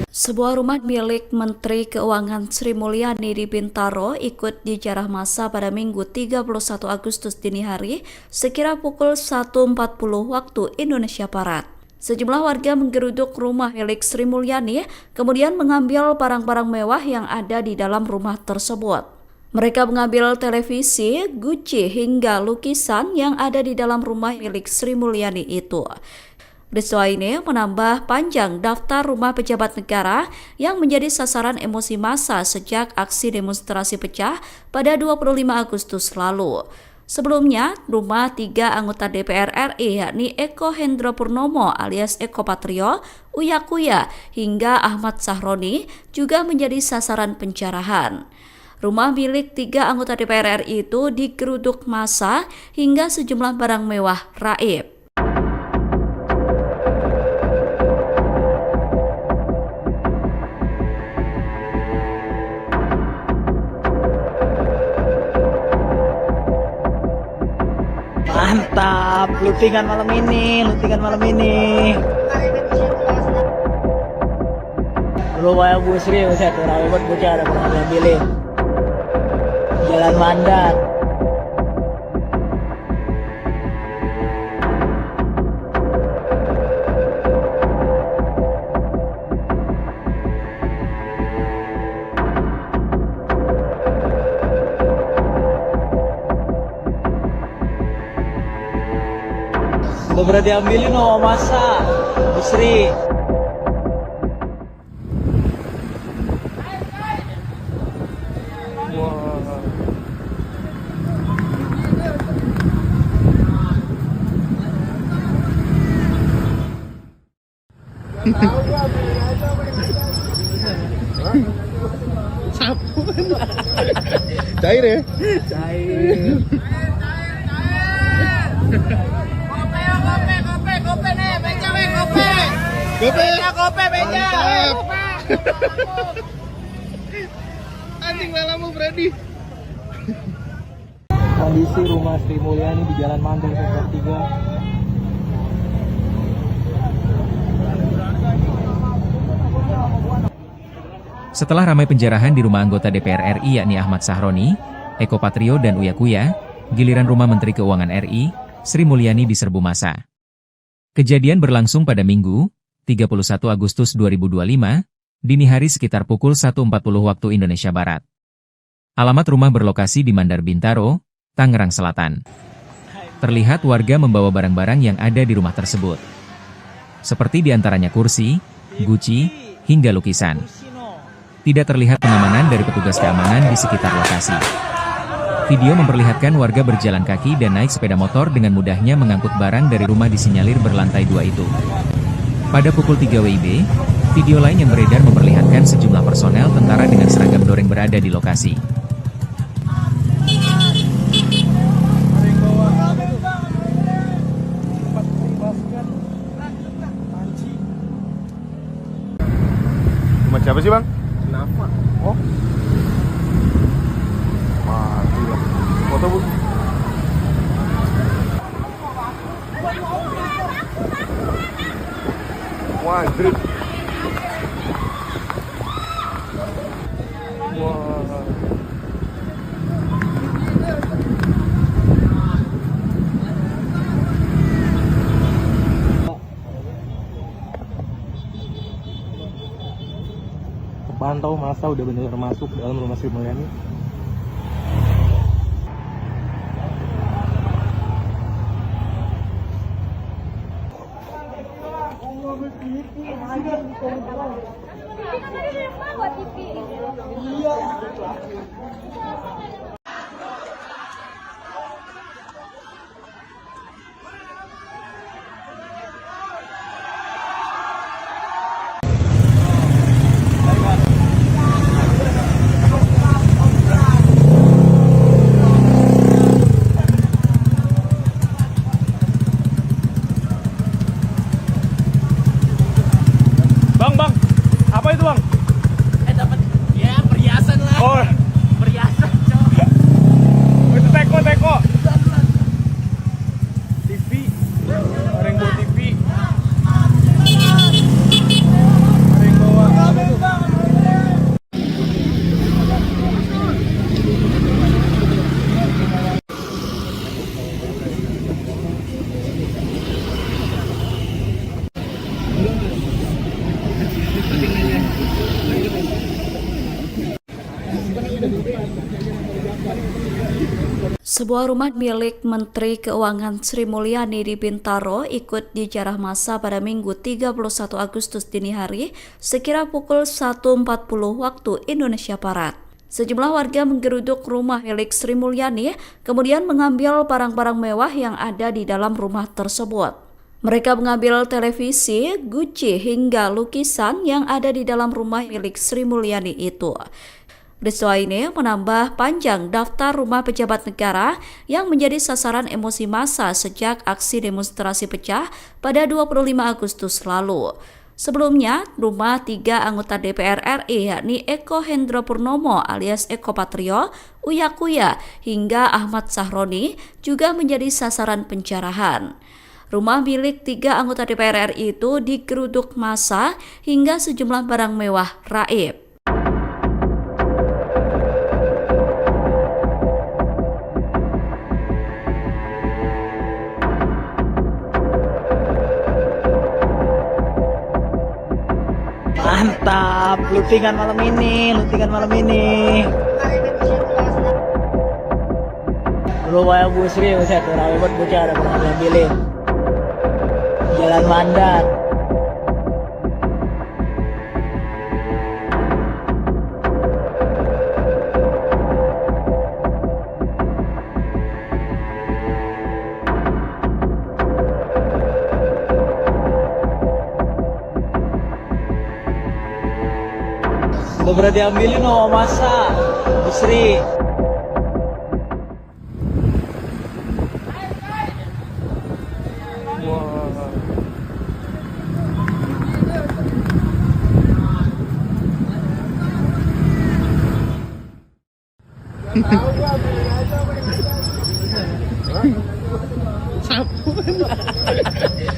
Sebuah rumah milik Menteri Keuangan Sri Mulyani di Bintaro ikut dijarah massa pada Minggu 31 Agustus dini hari sekira pukul 1.40 waktu Indonesia Barat. Sejumlah warga menggeruduk rumah milik Sri Mulyani, kemudian mengambil barang-barang mewah yang ada di dalam rumah tersebut. Mereka mengambil televisi, guci, hingga lukisan yang ada di dalam rumah milik Sri Mulyani itu. Peristiwa ini menambah panjang daftar rumah pejabat negara yang menjadi sasaran emosi massa sejak aksi demonstrasi pecah pada 25 Agustus lalu. Sebelumnya, rumah 3 anggota DPR RI yakni Eko Hendro Purnomo alias Eko Patrio, Uya Kuya, hingga Ahmad Sahroni juga menjadi sasaran penjarahan. Rumah milik 3 anggota DPR RI itu digeruduk massa hingga sejumlah barang mewah raib. Mantap, lootingan malam ini. Rumah Bu Sri, saya kurang buat bocah ada pernah ambilin. Jalan Mandat. Udah berarti ambilin masa Bu Sri. Sapu cair ya? Cair. Kope nih, beja weh kope. Kope Beja. Anjing lalamu Freddy. Kondisi rumah Sri Mulyani di Jalan Mandar Sektor 3. Setelah ramai penjarahan di rumah anggota DPR RI yakni Ahmad Sahroni, Eko Patrio dan Uya Kuya, giliran rumah Menteri Keuangan RI, Sri Mulyani diserbu massa. Kejadian berlangsung pada Minggu, 31 Agustus 2025, dini hari sekitar pukul 1.40 waktu Indonesia Barat. Alamat rumah berlokasi di Mandar Bintaro, Tangerang Selatan. Terlihat warga membawa barang-barang yang ada di rumah tersebut. Seperti diantaranya kursi, guci, hingga lukisan. Tidak terlihat pengamanan dari petugas keamanan di sekitar lokasi. Video memperlihatkan warga berjalan kaki dan naik sepeda motor dengan mudahnya mengangkut barang dari rumah disinyalir berlantai 2 itu. Pada pukul 3 WIB, video lain yang beredar memperlihatkan sejumlah personel tentara dengan seragam doreng berada di lokasi. Rumah siapa sih bang? Kenapa? Oh, mati lah. Foto bu. Wah, grip. Wah. Pantau masa udah benar-benar masuk dalam rumah Sri Mulyani. Apa itu bang? Dapat ya perhiasan lah. Oh, Perhiasan. Sebuah rumah milik Menteri Keuangan Sri Mulyani di Bintaro ikut dijarah massa pada Minggu 31 Agustus dini hari sekira pukul 1.40 waktu Indonesia Barat. Sejumlah warga menggeruduk rumah milik Sri Mulyani, kemudian mengambil barang-barang mewah yang ada di dalam rumah tersebut. Mereka mengambil televisi, guci, hingga lukisan yang ada di dalam rumah milik Sri Mulyani itu. Peristiwa ini menambah panjang daftar rumah pejabat negara yang menjadi sasaran emosi massa sejak aksi demonstrasi pecah pada 25 Agustus lalu. Sebelumnya, rumah 3 anggota DPR RI yakni Eko Hendro Purnomo alias Eko Patrio, Uya Kuya, hingga Ahmad Sahroni juga menjadi sasaran penjarahan. Rumah milik 3 anggota DPR RI itu digeruduk massa hingga sejumlah barang mewah raib. Mantap, lootingan malam ini. Rumah yang busri, saya tuh rame banget bocah ada pernah ngambilin. Jalan Mandat. Udah berarti ambilin masa Busri.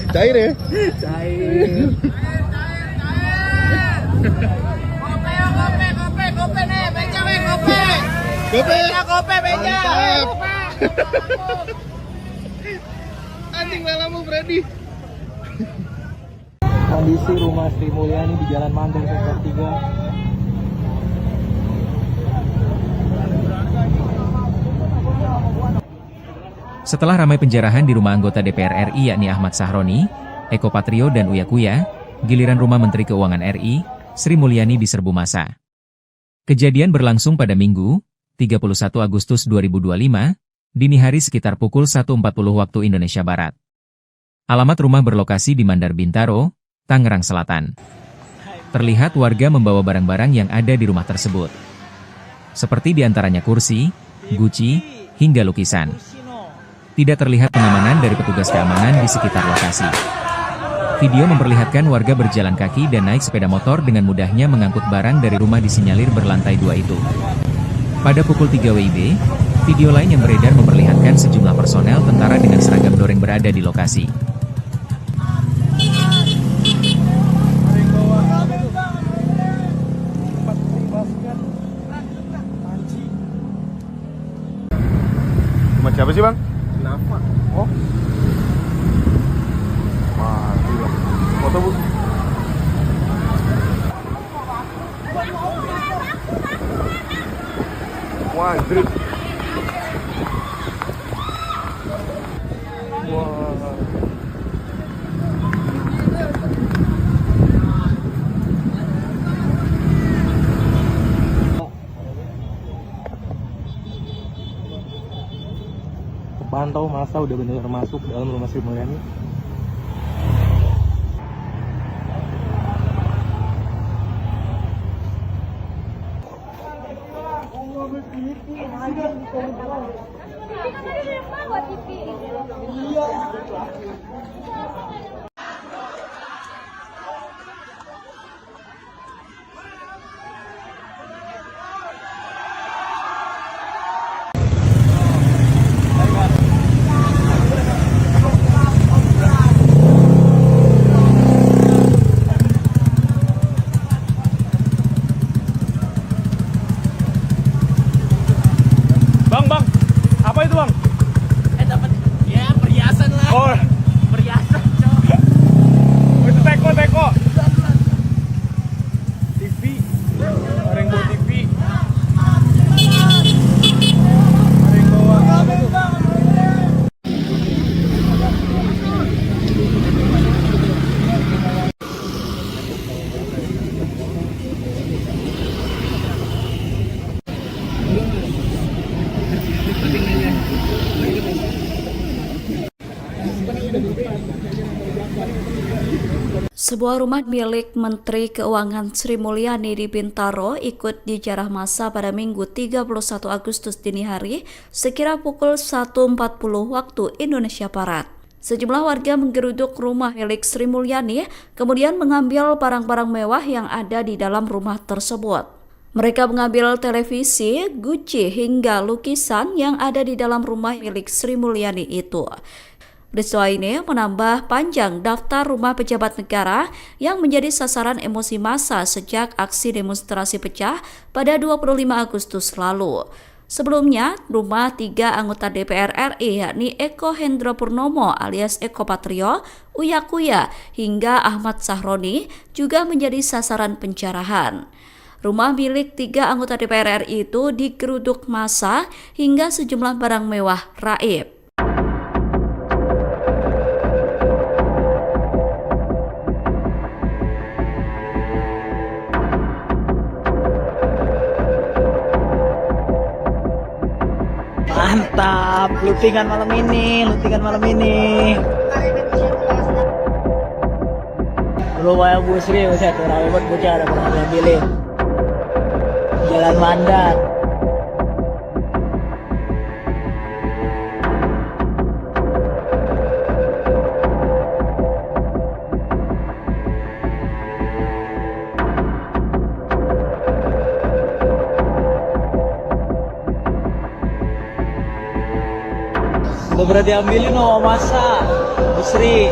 Cair ya? Cair. Kope nih, beca weh, kope. Kope, beca. Anjing lalamu Freddy. Kondisi rumah Sri Mulyani di Jalan Mandar Sektor 3. Setelah ramai penjarahan di rumah anggota DPR RI yakni Ahmad Sahroni, Eko Patrio dan Uya Kuya, giliran rumah Menteri Keuangan RI, Sri Mulyani diserbu massa. Kejadian berlangsung pada Minggu, 31 Agustus 2025, dini hari sekitar pukul 1.40 waktu Indonesia Barat. Alamat rumah berlokasi di Mandar Bintaro, Tangerang Selatan. Terlihat warga membawa barang-barang yang ada di rumah tersebut. Seperti diantaranya kursi, guci, hingga lukisan. Tidak terlihat pengamanan dari petugas keamanan di sekitar lokasi. Video memperlihatkan warga berjalan kaki dan naik sepeda motor dengan mudahnya mengangkut barang dari rumah disinyalir berlantai 2 itu. Pada pukul 3 WIB, video lain yang beredar memperlihatkan sejumlah personel tentara dengan seragam doreng berada di lokasi. Rumah siapa sih bang? Kenapa? Oh. Mati lah. Foto bu. Wah, anjir. Wah. Pantau masa udah benar-benar masuk dalam rumah Sri Mulyani. Bang, apa itu bang? Dapat ya perhiasan lah. Oh, Sebuah rumah milik Menteri Keuangan Sri Mulyani di Bintaro ikut dijarah massa pada Minggu 31 Agustus dini hari sekira pukul 1.40 waktu Indonesia Barat. Sejumlah warga menggeruduk rumah milik Sri Mulyani, kemudian mengambil barang-barang mewah yang ada di dalam rumah tersebut. Mereka mengambil televisi, guci, hingga lukisan yang ada di dalam rumah milik Sri Mulyani itu. Peristiwa ini menambah panjang daftar rumah pejabat negara yang menjadi sasaran emosi massa sejak aksi demonstrasi pecah pada 25 Agustus lalu. Sebelumnya, rumah 3 anggota DPR RI yakni Eko Hendro Purnomo alias Eko Patrio, Uya Kuya, hingga Ahmad Sahroni juga menjadi sasaran penjarahan. Rumah milik 3 anggota DPR RI itu digeruduk massa hingga sejumlah barang mewah raib. Mantap, lootingan malam ini. Rumah yang Bu Sri, saya tuh rame banget bocah ada pernah ngambilin. Jalan Mandat. Udah berarti ambilin masa Bu Sri.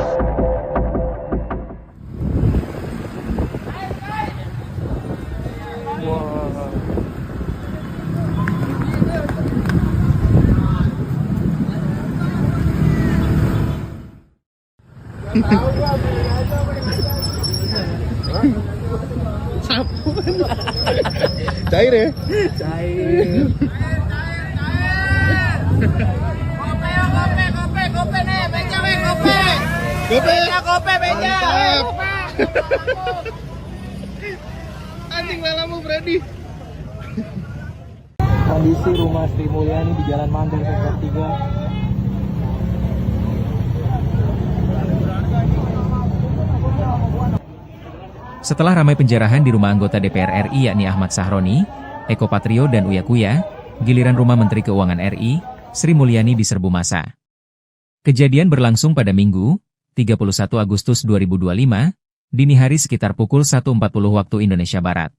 Cair ya? Cair. Kope nih, beja weh, kope. Kope, beja. Anjing lalamu Freddy. Kondisi rumah Sri Mulyani di Jalan Mandar Sektor 3. Setelah ramai penjarahan di rumah anggota DPR RI yakni Ahmad Sahroni, Eko Patrio dan Uya Kuya, giliran rumah Menteri Keuangan RI, Sri Mulyani diserbu massa. Kejadian berlangsung pada Minggu, 31 Agustus 2025, dini hari sekitar pukul 1.40 waktu Indonesia Barat.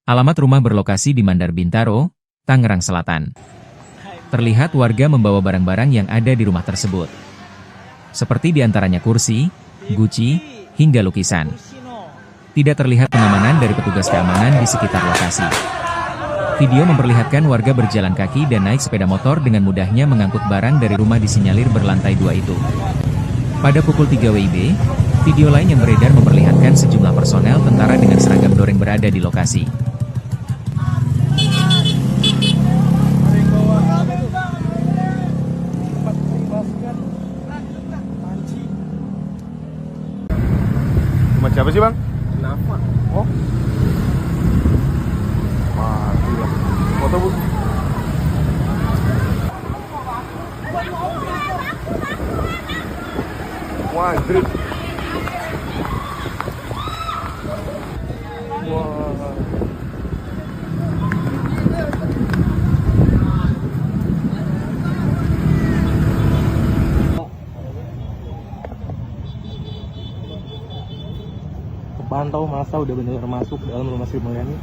Alamat rumah berlokasi di Mandar Bintaro, Tangerang Selatan. Terlihat warga membawa barang-barang yang ada di rumah tersebut. Seperti diantaranya kursi, guci, hingga lukisan. Tidak terlihat pengamanan dari petugas keamanan di sekitar lokasi. Video memperlihatkan warga berjalan kaki dan naik sepeda motor dengan mudahnya mengangkut barang dari rumah disinyalir berlantai 2 itu. Pada pukul 3 WIB, video lain yang beredar memperlihatkan sejumlah personel tentara dengan seragam doreng berada di lokasi. Rumah siapa sih bang? Kenapa? Oh. Mati lah. Foto bu. Wah, grid. Wah. Pantau masa udah benar-benar masuk dalam rumah Sri Mulyani.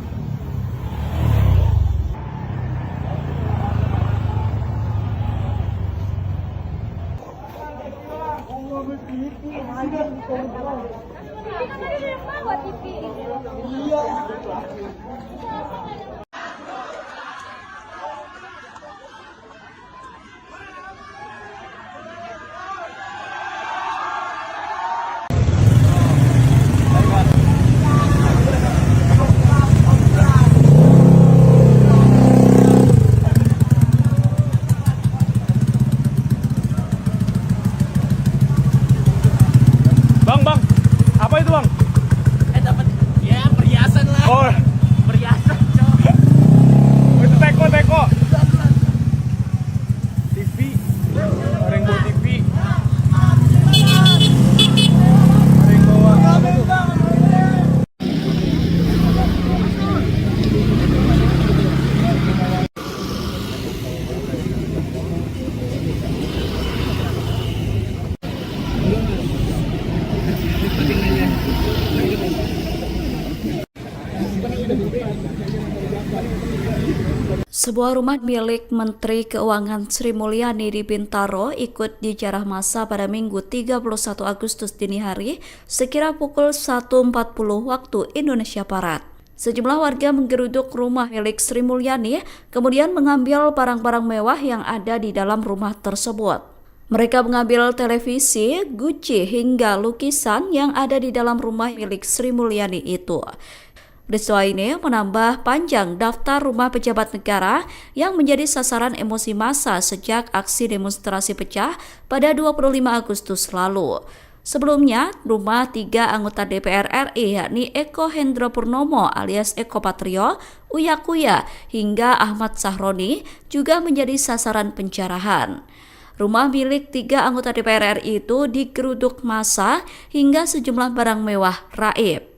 Bang, apa itu bang? Dapat ya perhiasan lah. Oh, Perhiasan, cowok. Sebuah rumah milik Menteri Keuangan Sri Mulyani di Bintaro ikut dijarah massa pada Minggu 31 Agustus dini hari sekira pukul 1.40 waktu Indonesia Barat. Sejumlah warga menggeruduk rumah milik Sri Mulyani, kemudian mengambil barang-barang mewah yang ada di dalam rumah tersebut. Mereka mengambil televisi, guci, hingga lukisan yang ada di dalam rumah milik Sri Mulyani itu. Peristiwa ini menambah panjang daftar rumah pejabat negara yang menjadi sasaran emosi massa sejak aksi demonstrasi pecah pada 25 Agustus lalu. Sebelumnya, rumah 3 anggota DPR RI yakni Eko Hendro Purnomo alias Eko Patrio, Uya Kuya, hingga Ahmad Sahroni juga menjadi sasaran penjarahan. Rumah milik 3 anggota DPR RI itu digeruduk massa hingga sejumlah barang mewah raib.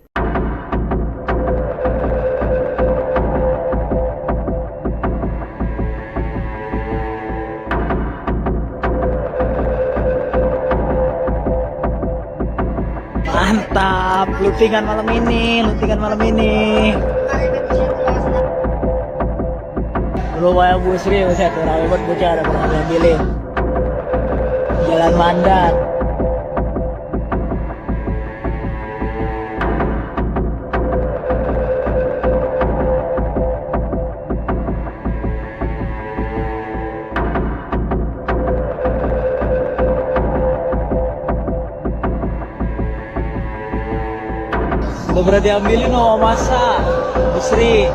Mantap, lootingan malam ini. Rumah yang Bu Sri, saya tuh rame banget bocah ada pernah ngambilin. Jalan Mandat. Udah berarti ambilin masa Bu Sri.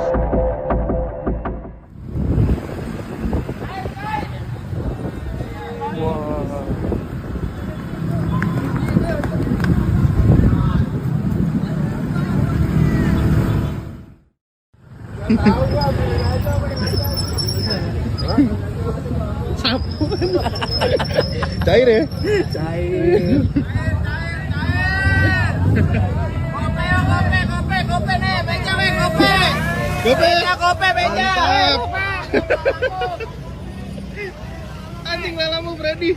Cair ya? Cair. Kope nih, beca weh, kope. Kope, beca. Anjing lalamu Freddy.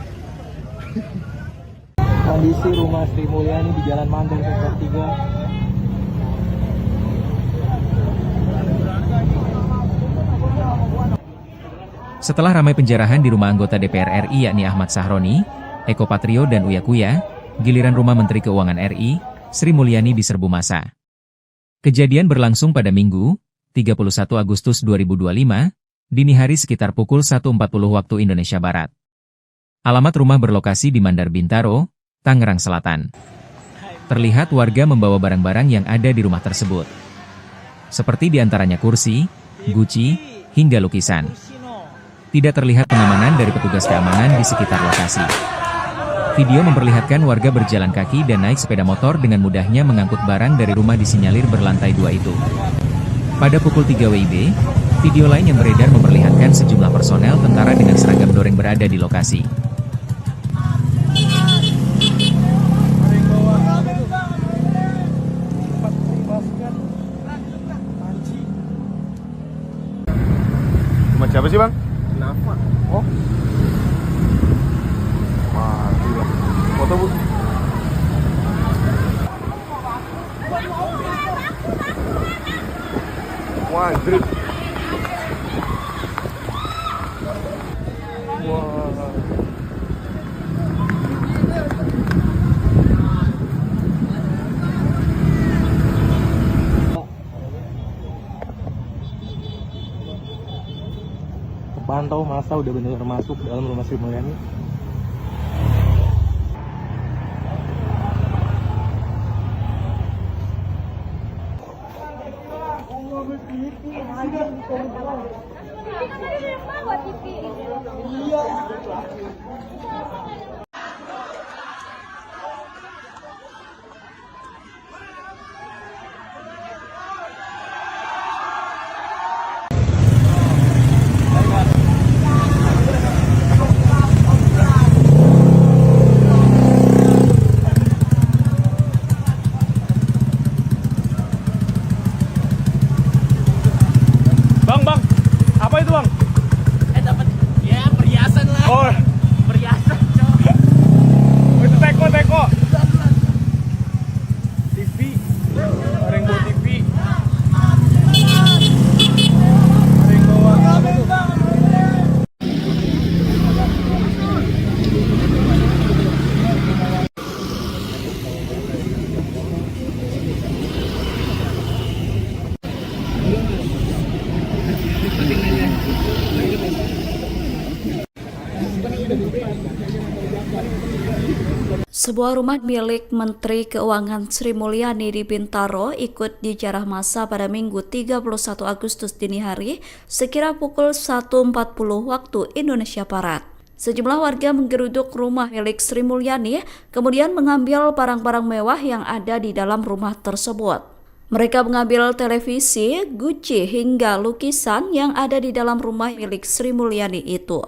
Kondisi rumah Sri Mulyani di Jalan Mandar Sektor 3. Setelah ramai penjarahan di rumah anggota DPR RI yakni Ahmad Sahroni, Eko Patrio dan Uya Kuya, giliran rumah Menteri Keuangan RI, Sri Mulyani diserbu massa. Kejadian berlangsung pada Minggu, 31 Agustus 2025, dini hari sekitar pukul 1.40 waktu Indonesia Barat. Alamat rumah berlokasi di Mandar Bintaro, Tangerang Selatan. Terlihat warga membawa barang-barang yang ada di rumah tersebut. Seperti diantaranya kursi, guci, hingga lukisan. Tidak terlihat pengamanan dari petugas keamanan di sekitar lokasi. Video memperlihatkan warga berjalan kaki dan naik sepeda motor dengan mudahnya mengangkut barang dari rumah disinyalir berlantai 2 itu. Pada pukul 3 WIB, video lain yang beredar memperlihatkan sejumlah personel tentara dengan seragam doreng berada di lokasi. Rumah siapa sih bang? Kenapa? Oh. Mati lah. Foto bu. Wah, grip. Wah. Pantau masa udah benar-benar masuk dalam rumah Sri Mulyani. Bang. Sebuah rumah milik Menteri Keuangan Sri Mulyani di Bintaro ikut dijarah massa pada Minggu 31 Agustus dini hari sekira pukul 1.40 waktu Indonesia Barat. Sejumlah warga menggeruduk rumah milik Sri Mulyani, kemudian mengambil barang-barang mewah yang ada di dalam rumah tersebut. Mereka mengambil televisi, guci, hingga lukisan yang ada di dalam rumah milik Sri Mulyani itu.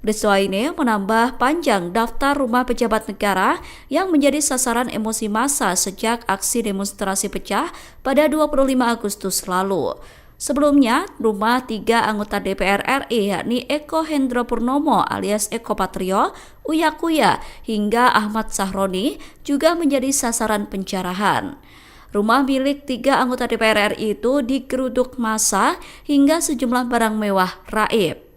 Peristiwa ini menambah panjang daftar rumah pejabat negara yang menjadi sasaran emosi massa sejak aksi demonstrasi pecah pada 25 Agustus lalu. Sebelumnya, rumah 3 anggota DPR RI yakni Eko Hendro Purnomo alias Eko Patrio, Uya Kuya, hingga Ahmad Sahroni juga menjadi sasaran penjarahan. Rumah milik 3 anggota DPR RI itu digeruduk massa hingga sejumlah barang mewah raib.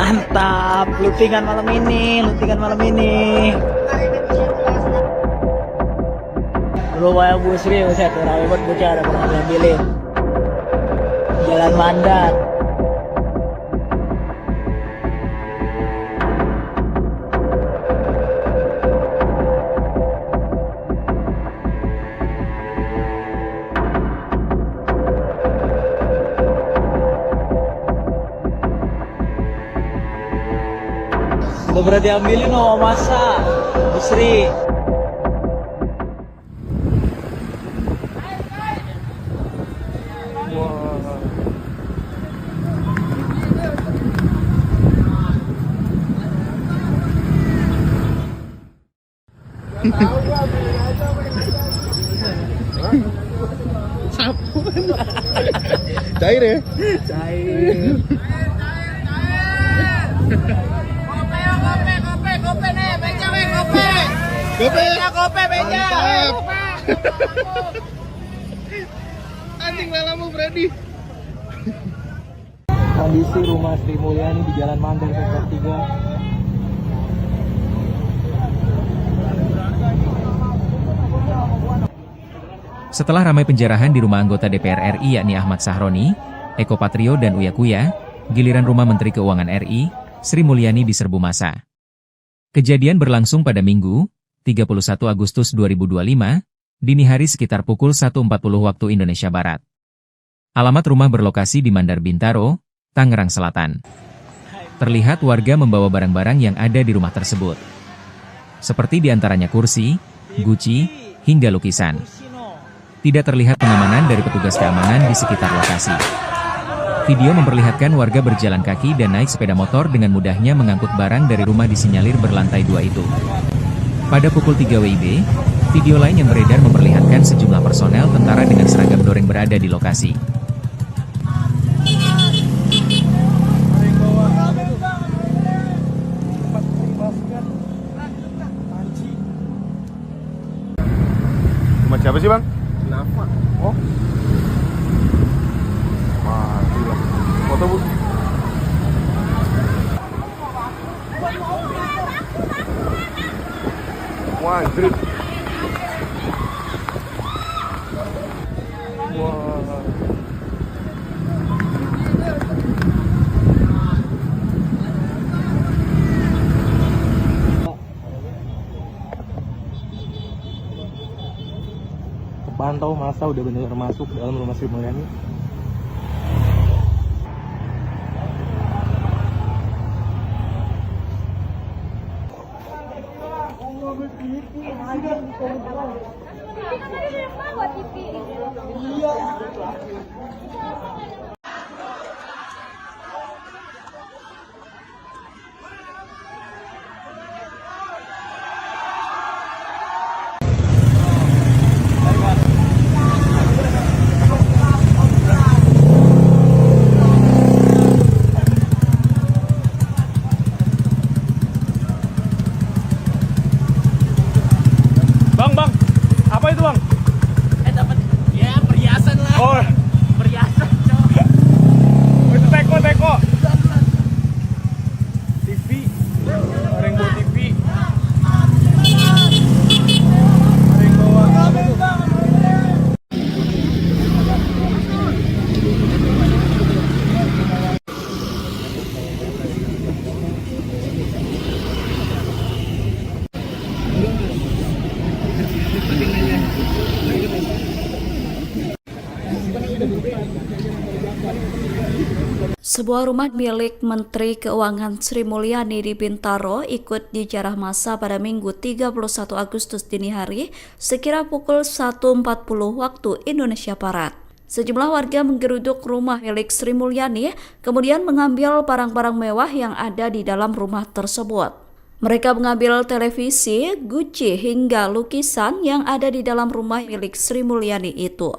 Mantap, lootingan malam ini. Rumah Bu Sri, saya rame banget bocah ada pernah ngambilin. Jalan Mandat. Udah berarti ambilin masa Bu Sri. Cair ya? Cair. Kope nih, beca weh, kope. Kope, beca. Anjing lalamu Freddy. Kondisi rumah Sri Mulyani di Jalan Mandar Sektor 3. Setelah ramai penjarahan di rumah anggota DPR RI yakni Ahmad Sahroni, Eko Patrio dan Uya Kuya, giliran rumah Menteri Keuangan RI, Sri Mulyani diserbu massa. Kejadian berlangsung pada Minggu, 31 Agustus 2025, dini hari sekitar pukul 1.40 waktu Indonesia Barat. Alamat rumah berlokasi di Mandar Bintaro, Tangerang Selatan. Terlihat warga membawa barang-barang yang ada di rumah tersebut. Seperti diantaranya kursi, guci, hingga lukisan. Tidak terlihat pengamanan dari petugas keamanan di sekitar lokasi. Video memperlihatkan warga berjalan kaki dan naik sepeda motor dengan mudahnya mengangkut barang dari rumah disinyalir berlantai 2 itu. Pada pukul 3 WIB, video lain yang beredar memperlihatkan sejumlah personel tentara dengan seragam doreng berada di lokasi. Rumah siapa sih bang? Kenapa? Oh. Mati lah. Foto bu. Wah, anjir. Wah. Pantau masa udah benar masuk dalam rumah Sri Mulyani. Bang. Sebuah rumah milik Menteri Keuangan Sri Mulyani di Bintaro ikut dijarah massa pada Minggu 31 Agustus dini hari sekira pukul 1.40 waktu Indonesia Barat. Sejumlah warga menggeruduk rumah milik Sri Mulyani, kemudian mengambil barang-barang mewah yang ada di dalam rumah tersebut. Mereka mengambil televisi, guci, hingga lukisan yang ada di dalam rumah milik Sri Mulyani itu.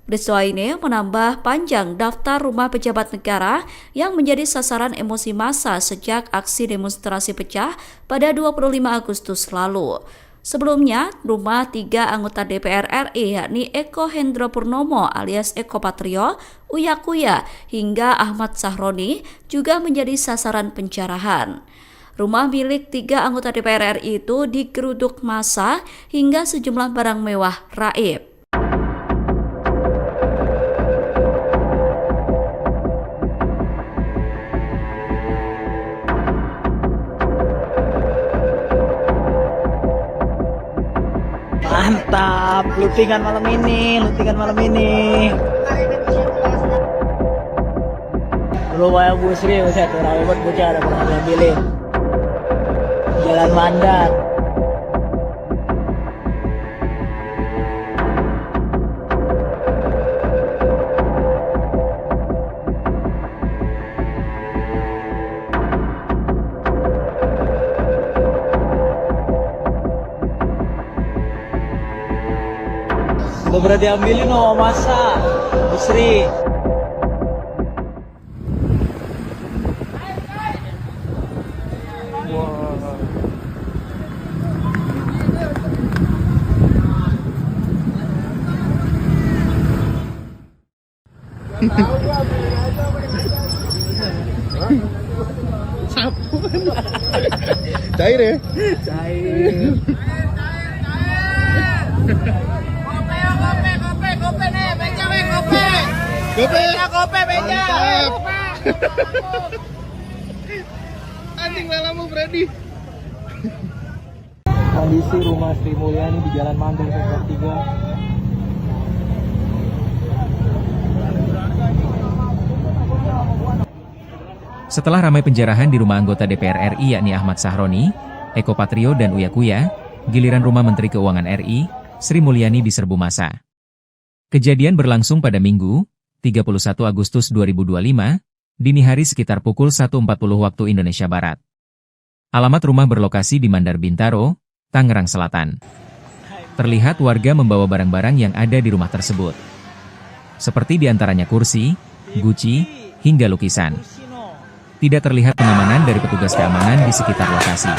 Peristiwa ini menambah panjang daftar rumah pejabat negara yang menjadi sasaran emosi massa sejak aksi demonstrasi pecah pada 25 Agustus lalu. Sebelumnya, rumah 3 anggota DPR RI yakni Eko Hendro Purnomo alias Eko Patrio, Uya Kuya, hingga Ahmad Sahroni juga menjadi sasaran penjarahan. Rumah milik 3 anggota DPR RI itu digeruduk massa hingga sejumlah barang mewah raib. Mantap, lootingan malam ini. Rumah Bu Sri, saya tuh ramai banget bocah ada pernah ngambilin. Jalan Mandat. Udah berarti ambilin masa Bu Sri. Cair ya? Cair. Kope nih, beja weh, kope. Kope, beja. Anjing lalamu Freddy. Kondisi rumah Sri Mulyani di Jalan Mandar Sektor 3. Setelah ramai penjarahan di rumah anggota DPR RI yakni Ahmad Sahroni, Eko Patrio dan Uya Kuya, giliran rumah Menteri Keuangan RI, Sri Mulyani diserbu massa. Kejadian berlangsung pada Minggu, 31 Agustus 2025, dini hari sekitar pukul 1.40 waktu Indonesia Barat. Alamat rumah berlokasi di Mandar Bintaro, Tangerang Selatan. Terlihat warga membawa barang-barang yang ada di rumah tersebut. Seperti diantaranya kursi, guci, hingga lukisan. Tidak terlihat pengamanan dari petugas keamanan di sekitar lokasi.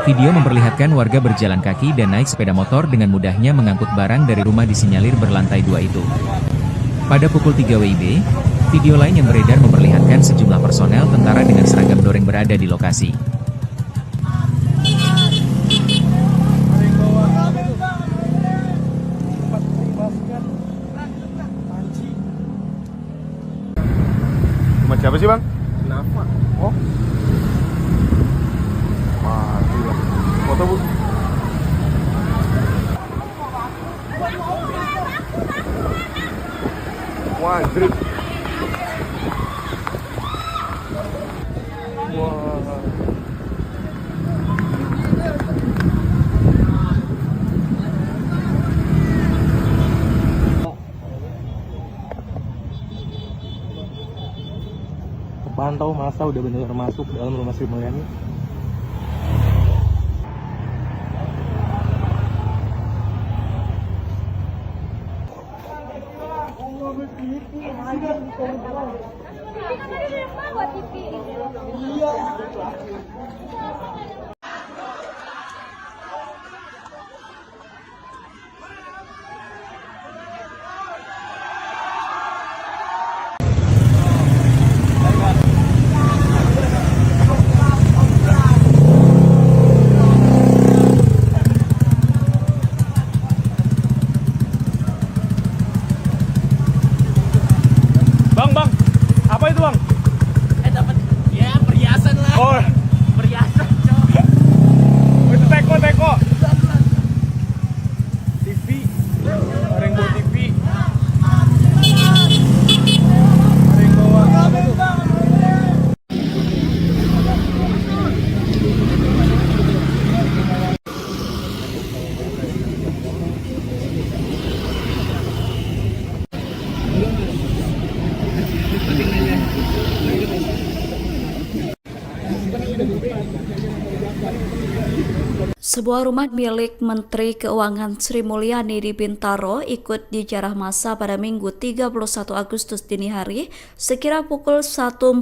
Video memperlihatkan warga berjalan kaki dan naik sepeda motor dengan mudahnya mengangkut barang dari rumah disinyalir berlantai 2 itu. Pada pukul 3 WIB, video lain yang beredar memperlihatkan sejumlah personel tentara dengan seragam doreng berada di lokasi. Rumah siapa sih bang? Kenapa? Oh, mati lah. Foto bu. Wah, grip. Wah. Pantau masa udah benar-benar masuk dalam rumah Sri Mulyani. Bang, apa itu bang? Dapat ya perhiasan lah. Oh, Perhiasan. Sebuah rumah milik Menteri Keuangan Sri Mulyani di Bintaro ikut dijarah massa pada Minggu 31 Agustus dini hari sekira pukul 1.40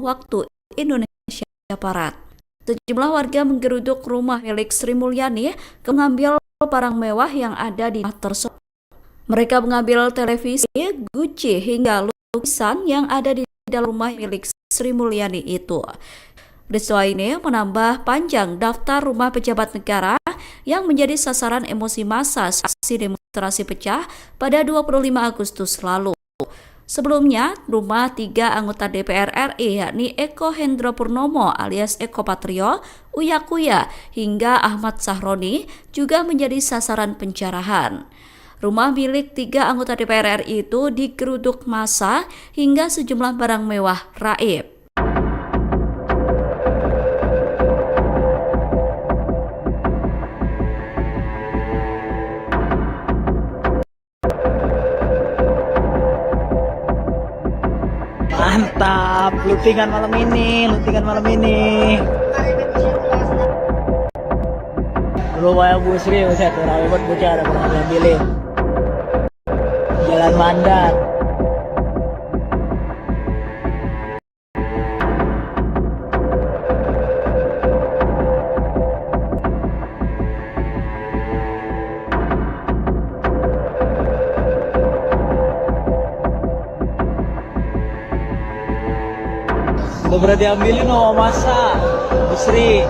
waktu Indonesia Barat. Sejumlah warga menggeruduk rumah milik Sri Mulyani mengambil barang mewah yang ada di rumah tersebut. Mereka mengambil televisi, guci hingga lukisan yang ada di dalam rumah milik Sri Mulyani itu. Peristiwa ini menambah panjang daftar rumah pejabat negara yang menjadi sasaran emosi massa aksi demonstrasi pecah pada 25 Agustus lalu. Sebelumnya, rumah 3 anggota DPR RI yakni Eko Hendro Purnomo alias Eko Patrio, Uya Kuya hingga Ahmad Sahroni juga menjadi sasaran penjarahan. Rumah milik 3 anggota DPR RI itu digeruduk massa hingga sejumlah barang mewah raib. Mantap, lootingan malam ini. Rumah Bu Sri, saya tuh ramai banget bocah ada pernah ngambilin. Jalan Mandar. Udah berarti ambilin masa Bu Sri.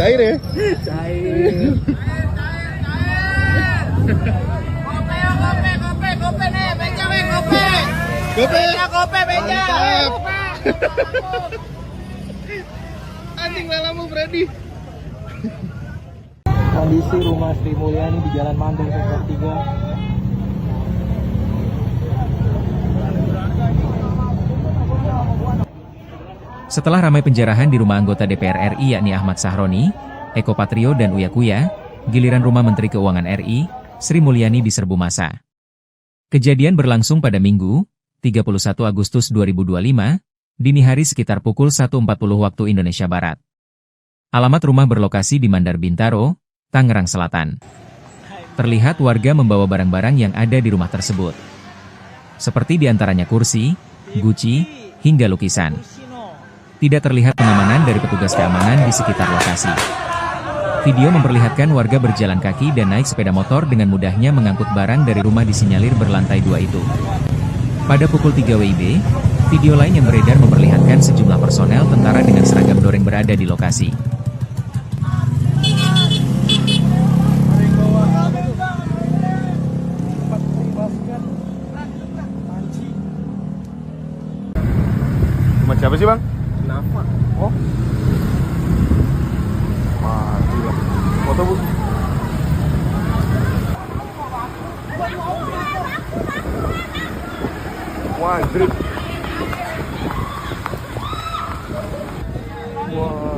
Cair ya? Cair. Kope nih, beja weh, kope. Beja. Anjing lalamu Freddy. Kondisi rumah Sri Mulyani di Jalan Mandar Sektor 3. Setelah ramai penjarahan di rumah anggota DPR RI yakni Ahmad Sahroni, Eko Patrio dan Uya Kuya, giliran rumah Menteri Keuangan RI, Sri Mulyani diserbu massa. Kejadian berlangsung pada Minggu, 31 Agustus 2025, dini hari sekitar pukul 1.40 waktu Indonesia Barat. Alamat rumah berlokasi di Mandar Bintaro, Tangerang Selatan. Terlihat warga membawa barang-barang yang ada di rumah tersebut. Seperti diantaranya kursi, guci, hingga lukisan. Tidak terlihat pengamanan dari petugas keamanan di sekitar lokasi. Video memperlihatkan warga berjalan kaki dan naik sepeda motor dengan mudahnya mengangkut barang dari rumah disinyalir berlantai 2 itu. Pada pukul 3 WIB, video lain yang beredar memperlihatkan sejumlah personel tentara dengan seragam doreng berada di lokasi. Rumah siapa sih bang? Kenapa? Oh. Mati lah. Foto bu. Wah, grip. Wah.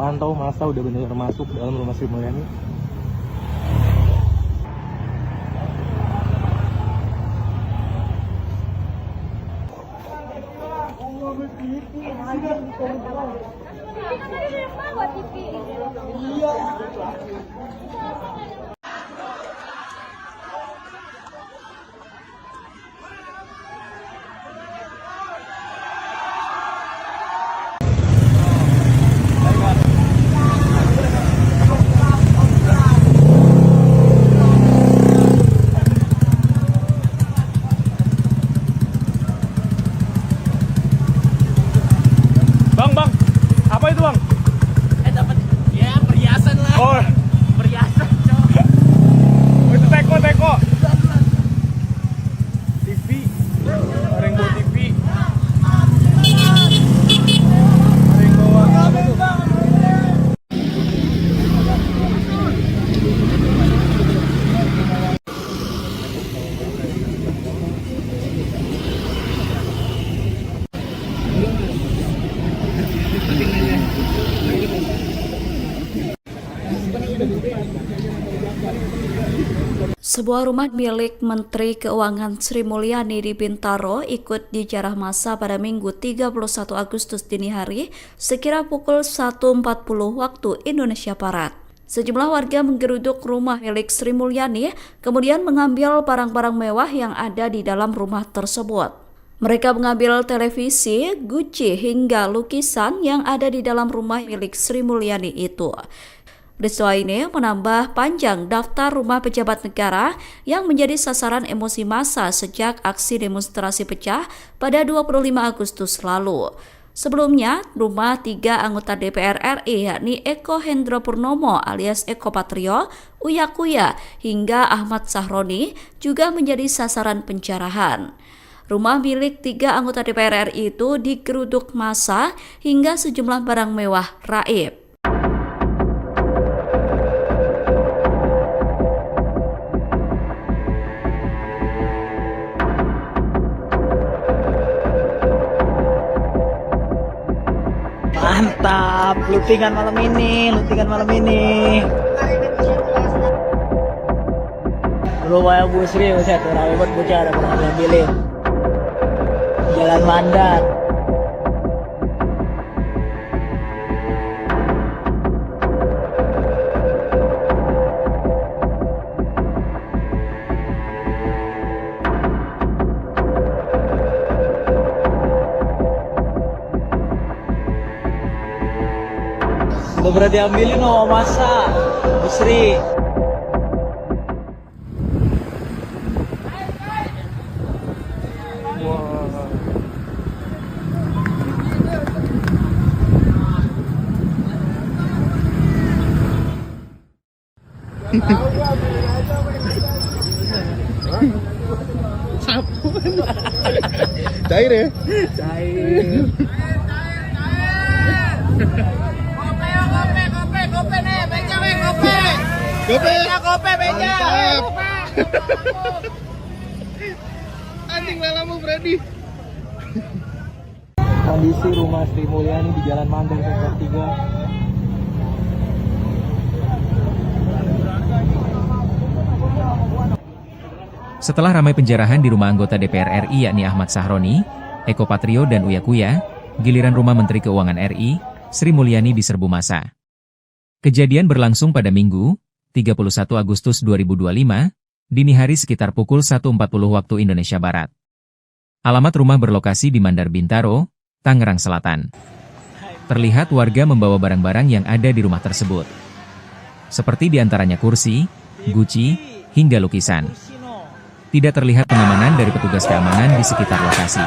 Pantau masa udah benar masuk dalam rumah Sri Mulyani. Bang, apa itu bang? Dapat ya perhiasan lah. Oh, Perhiasan. Sebuah rumah milik Menteri Keuangan Sri Mulyani di Bintaro ikut dijarah massa pada Minggu 31 Agustus dini hari sekira pukul 1.40 waktu Indonesia Barat. Sejumlah warga menggeruduk rumah milik Sri Mulyani, kemudian mengambil barang-barang mewah yang ada di dalam rumah tersebut. Mereka mengambil televisi, guci, hingga lukisan yang ada di dalam rumah milik Sri Mulyani itu. Peristiwa ini menambah panjang daftar rumah pejabat negara yang menjadi sasaran emosi massa sejak aksi demonstrasi pecah pada 25 Agustus lalu. Sebelumnya, rumah 3 anggota DPR RI yakni Eko Hendro Purnomo alias Eko Patrio, Uya Kuya, hingga Ahmad Sahroni juga menjadi sasaran penjarahan. Rumah milik 3 anggota DPR RI itu digeruduk massa hingga sejumlah barang mewah raib. Mantap, lootingan malam ini. Rumah yang busri, saya ramai buat bocah ada pernah ngambilin. Jalan Mandat. Udah berarti ambilin masa busri. Cair ya? Cair. Kope nih, beja weh, kope. Kope, beja. Anjing lalamu Freddy. Kondisi rumah Sri Mulyani di Jalan Mandar Sektor 3. Setelah ramai penjarahan di rumah anggota DPR RI yakni Ahmad Sahroni, Eko Patrio dan Uya Kuya, giliran rumah Menteri Keuangan RI, Sri Mulyani diserbu massa. Kejadian berlangsung pada Minggu, 31 Agustus 2025, dini hari sekitar pukul 1.40 waktu Indonesia Barat. Alamat rumah berlokasi di Mandar Bintaro, Tangerang Selatan. Terlihat warga membawa barang-barang yang ada di rumah tersebut. Seperti diantaranya kursi, guci, hingga lukisan. Tidak terlihat pengamanan dari petugas keamanan di sekitar lokasi.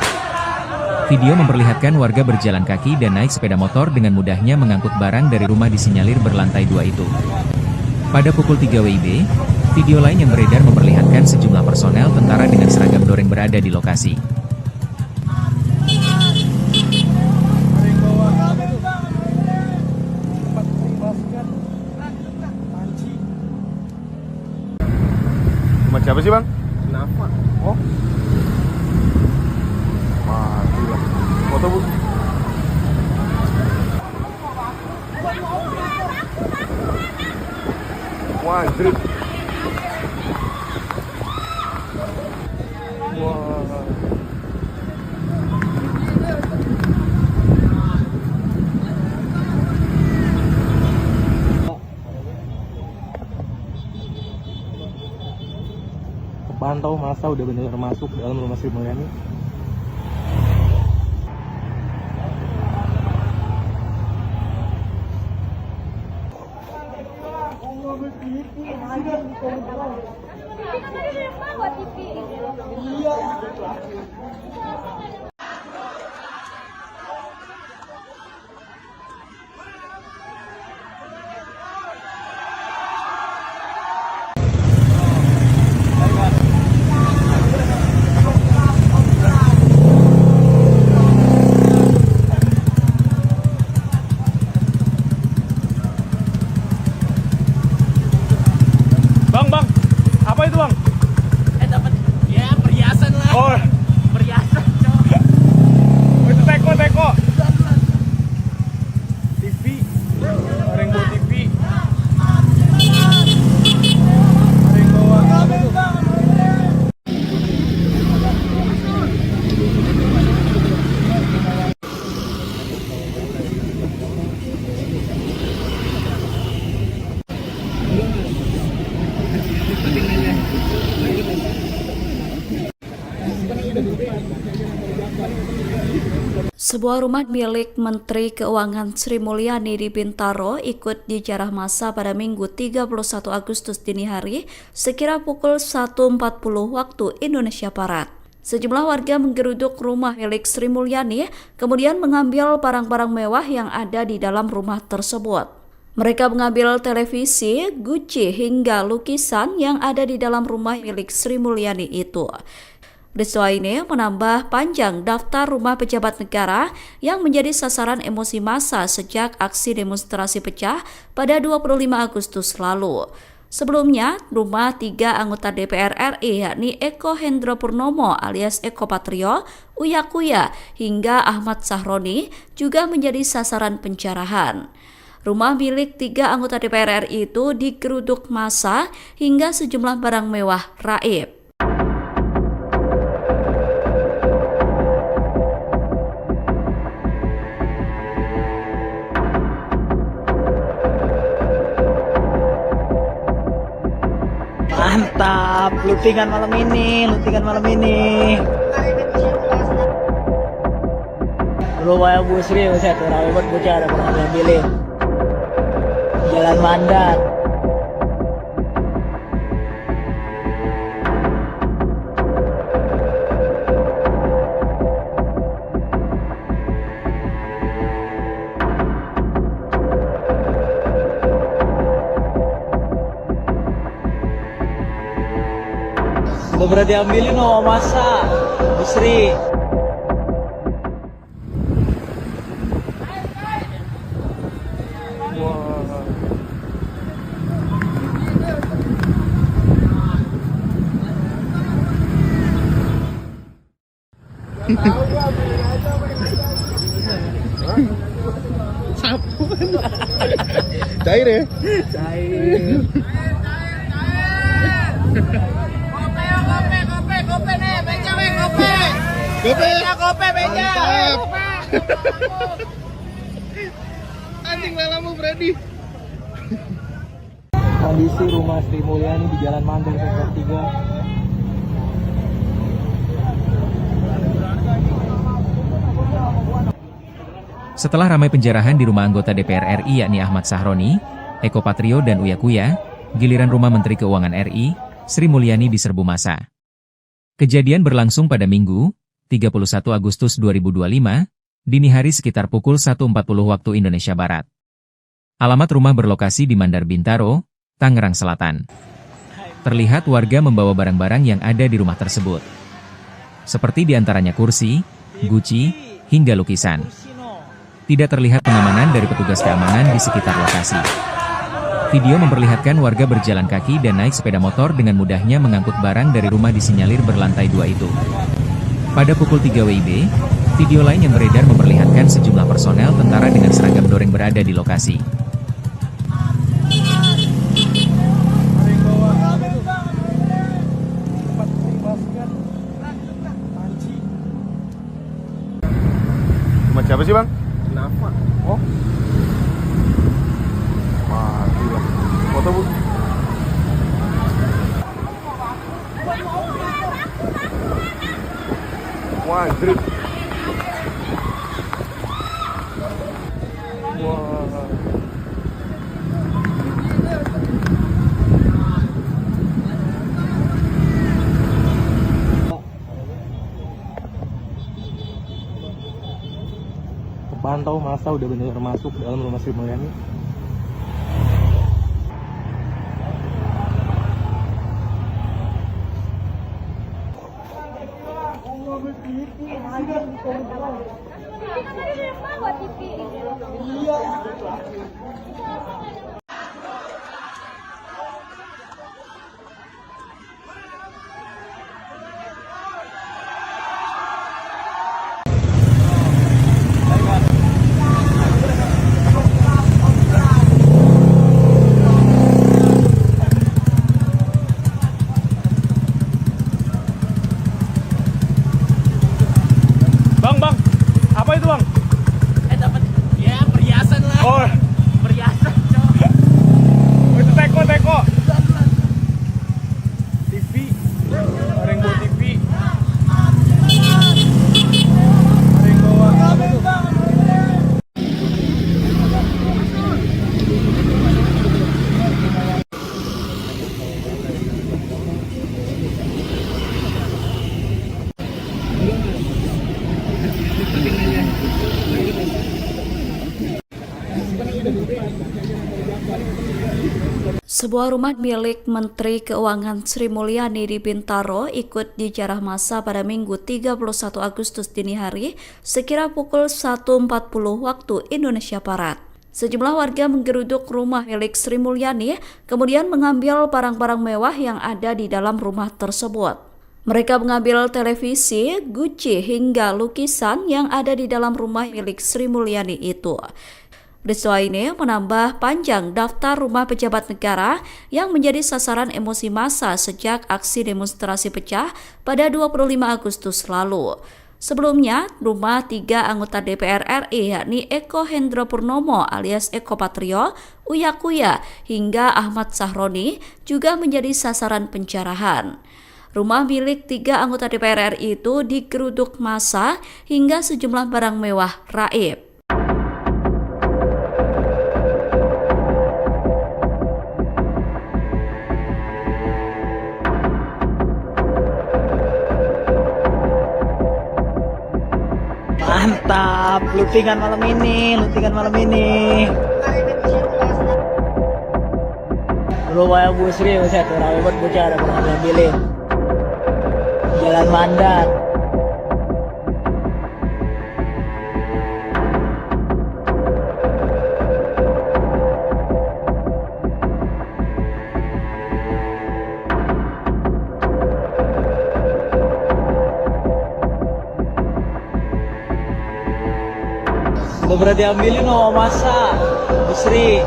Video memperlihatkan warga berjalan kaki dan naik sepeda motor dengan mudahnya mengangkut barang dari rumah disinyalir berlantai 2 itu. Pada pukul 3 WIB, video lain yang beredar memperlihatkan sejumlah personel tentara dengan seragam doreng berada di lokasi. Rumah siapa sih bang? Kenapa? Oh. Wah, gila. Foto bu. Wah, drip. Wah. Pantau masa udah benar masuk dalam rumah Sri Mulyani. Bang, apa itu bang? Dapat ya perhiasan lah. Oh, Perhiasan, cok. Sebuah rumah milik Menteri Keuangan Sri Mulyani di Bintaro ikut dijarah massa pada Minggu 31 Agustus dini hari sekira pukul 1.40 waktu Indonesia Barat. Sejumlah warga menggeruduk rumah milik Sri Mulyani, kemudian mengambil barang-barang mewah yang ada di dalam rumah tersebut. Mereka mengambil televisi, guci, hingga lukisan yang ada di dalam rumah milik Sri Mulyani itu. Peristiwa ini menambah panjang daftar rumah pejabat negara yang menjadi sasaran emosi massa sejak aksi demonstrasi pecah pada 25 Agustus lalu. Sebelumnya, rumah 3 anggota DPR RI yakni Eko Hendro Purnomo alias Eko Patrio, Uya Kuya, hingga Ahmad Sahroni juga menjadi sasaran penjarahan. Rumah milik 3 anggota DPR RI itu digeruduk massa hingga sejumlah barang mewah raib. Mantap, lootingan malam ini. Rumah Bu Sri saya tuh ramai banget bocah ada pernah ngambilin. Jalan Mandat. Udah berarti ambilin sama masa Bu Sri. Cair ya? Cair. Kope nih, beca weh, kope. Kope, beca. Anjing lalamu Freddy. Kondisi rumah Sri Mulyani di Jalan Mandar Sektor 3. Setelah ramai penjarahan di rumah anggota DPR RI yakni Ahmad Sahroni, Eko Patrio dan Uya Kuya, giliran rumah Menteri Keuangan RI, Sri Mulyani diserbu massa. Kejadian berlangsung pada Minggu, 31 Agustus 2025, dini hari sekitar pukul 1.40 waktu Indonesia Barat. Alamat rumah berlokasi di Mandar Bintaro, Tangerang Selatan. Terlihat warga membawa barang-barang yang ada di rumah tersebut. Seperti diantaranya kursi, guci, hingga lukisan. Tidak terlihat pengamanan dari petugas keamanan di sekitar lokasi. Video memperlihatkan warga berjalan kaki dan naik sepeda motor dengan mudahnya mengangkut barang dari rumah disinyalir berlantai 2 itu. Pada pukul 3 WIB, video lain yang beredar memperlihatkan sejumlah personel tentara dengan seragam doreng berada di lokasi. Rumah siapa sih bang? Kenapa? Oh, mati lah. Foto bu. Wah, drip. Wah. Pantau masa udah benar masuk dalam rumah Sri Mulyani. Bang, apa itu bang? Dapat Sebuah rumah milik Menteri Keuangan Sri Mulyani di Bintaro ikut dijarah massa pada Minggu 31 Agustus dini hari sekira pukul 1.40 waktu Indonesia Barat. Sejumlah warga menggeruduk rumah milik Sri Mulyani, kemudian mengambil barang-barang mewah yang ada di dalam rumah tersebut. Mereka mengambil televisi, guci, hingga lukisan yang ada di dalam rumah milik Sri Mulyani itu. Peristiwa ini menambah panjang daftar rumah pejabat negara yang menjadi sasaran emosi massa sejak aksi demonstrasi pecah pada 25 Agustus lalu. Sebelumnya, rumah 3 anggota DPR RI yakni Eko Hendro Purnomo alias Eko Patrio, Uya Kuya, hingga Ahmad Sahroni juga menjadi sasaran penjarahan. Rumah milik 3 anggota DPR RI itu digeruduk massa hingga sejumlah barang mewah raib. Mantap, lootingan malam ini. Rumah Bu Sri, saya tuh rame banget bocah ada pernah ngambilin. Jalan Mandar. Udah berarti ambilin sama masa Bu Sri.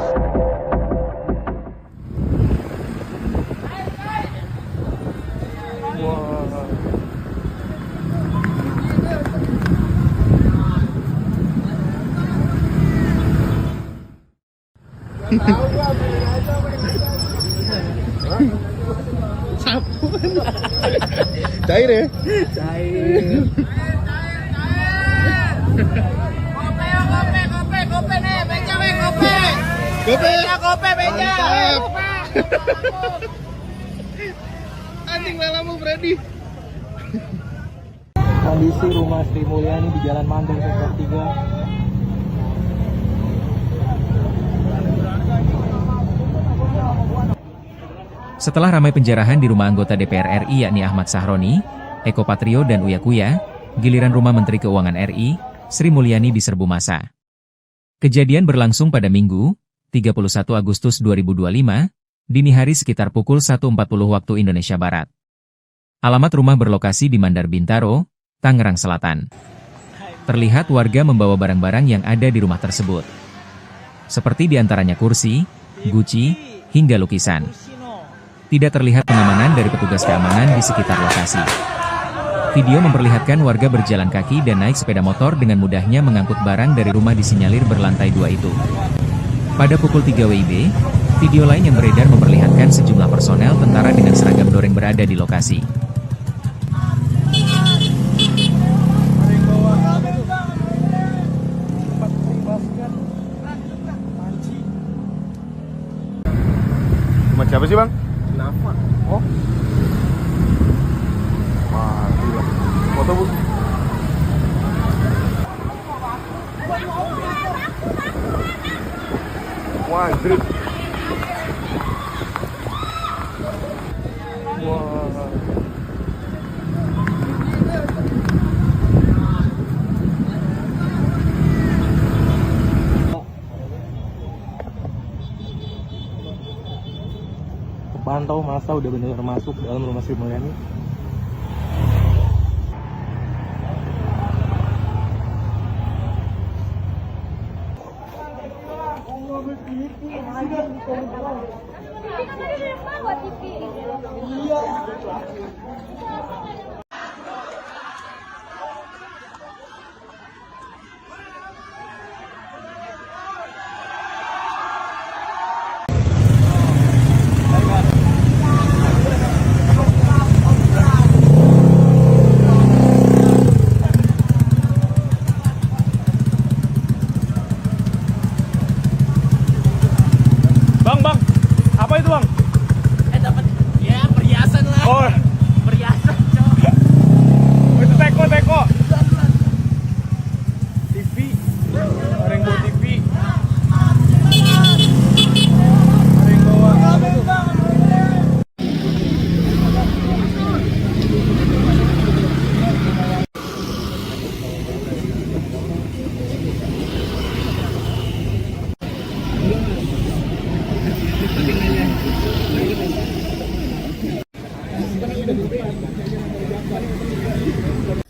Cair ya? Cair. Kope nih, beca weh, kope. Kope, beca. Anjing lalamu Freddy. Kondisi rumah Sri Mulyani di Jalan Mandar Sektor 3. Setelah ramai penjarahan di rumah anggota DPR RI yakni Ahmad Sahroni, Eko Patrio dan Uya Kuya, giliran rumah Menteri Keuangan RI, Sri Mulyani diserbu massa. Kejadian berlangsung pada Minggu, 31 Agustus 2025, dini hari sekitar pukul 1.40 waktu Indonesia Barat. Alamat rumah berlokasi di Mandar Bintaro, Tangerang Selatan. Terlihat warga membawa barang-barang yang ada di rumah tersebut. Seperti diantaranya kursi, guci, hingga lukisan. Tidak terlihat pengamanan dari petugas keamanan di sekitar lokasi. Video memperlihatkan warga berjalan kaki dan naik sepeda motor dengan mudahnya mengangkut barang dari rumah disinyalir berlantai 2 itu. Pada pukul 3 WIB, video lain yang beredar memperlihatkan sejumlah personel tentara dengan seragam doreng berada di lokasi. Rumah siapa sih bang? Kenapa? Oh, mati lah. Foto bu. Wah, drip. Wah. Pantau masa udah benar-benar masuk dalam rumah Sri Mulyani. Apa itu bang? Dapat ya perhiasan lah. Oh, Perhiasan.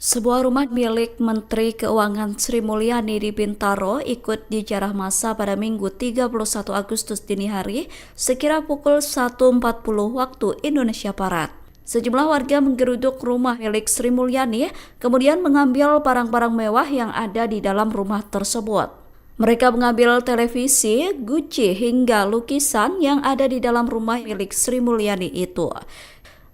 Sebuah rumah milik Menteri Keuangan Sri Mulyani di Bintaro ikut dijarah massa pada Minggu 31 Agustus dini hari sekira pukul 1.40 waktu Indonesia Barat. Sejumlah warga menggeruduk rumah milik Sri Mulyani, kemudian mengambil barang-barang mewah yang ada di dalam rumah tersebut. Mereka mengambil televisi, guci, hingga lukisan yang ada di dalam rumah milik Sri Mulyani itu.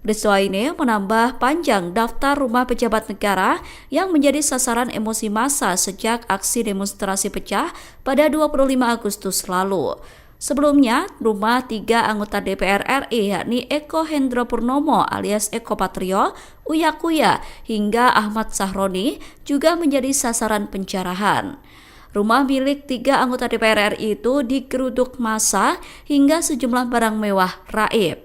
Peristiwa ini menambah panjang daftar rumah pejabat negara yang menjadi sasaran emosi massa sejak aksi demonstrasi pecah pada 25 Agustus lalu. Sebelumnya, rumah 3 anggota DPR RI yakni Eko Hendro Purnomo alias Eko Patrio, Uya Kuya, hingga Ahmad Sahroni juga menjadi sasaran penjarahan. Rumah milik 3 anggota DPR RI itu digeruduk massa hingga sejumlah barang mewah raib.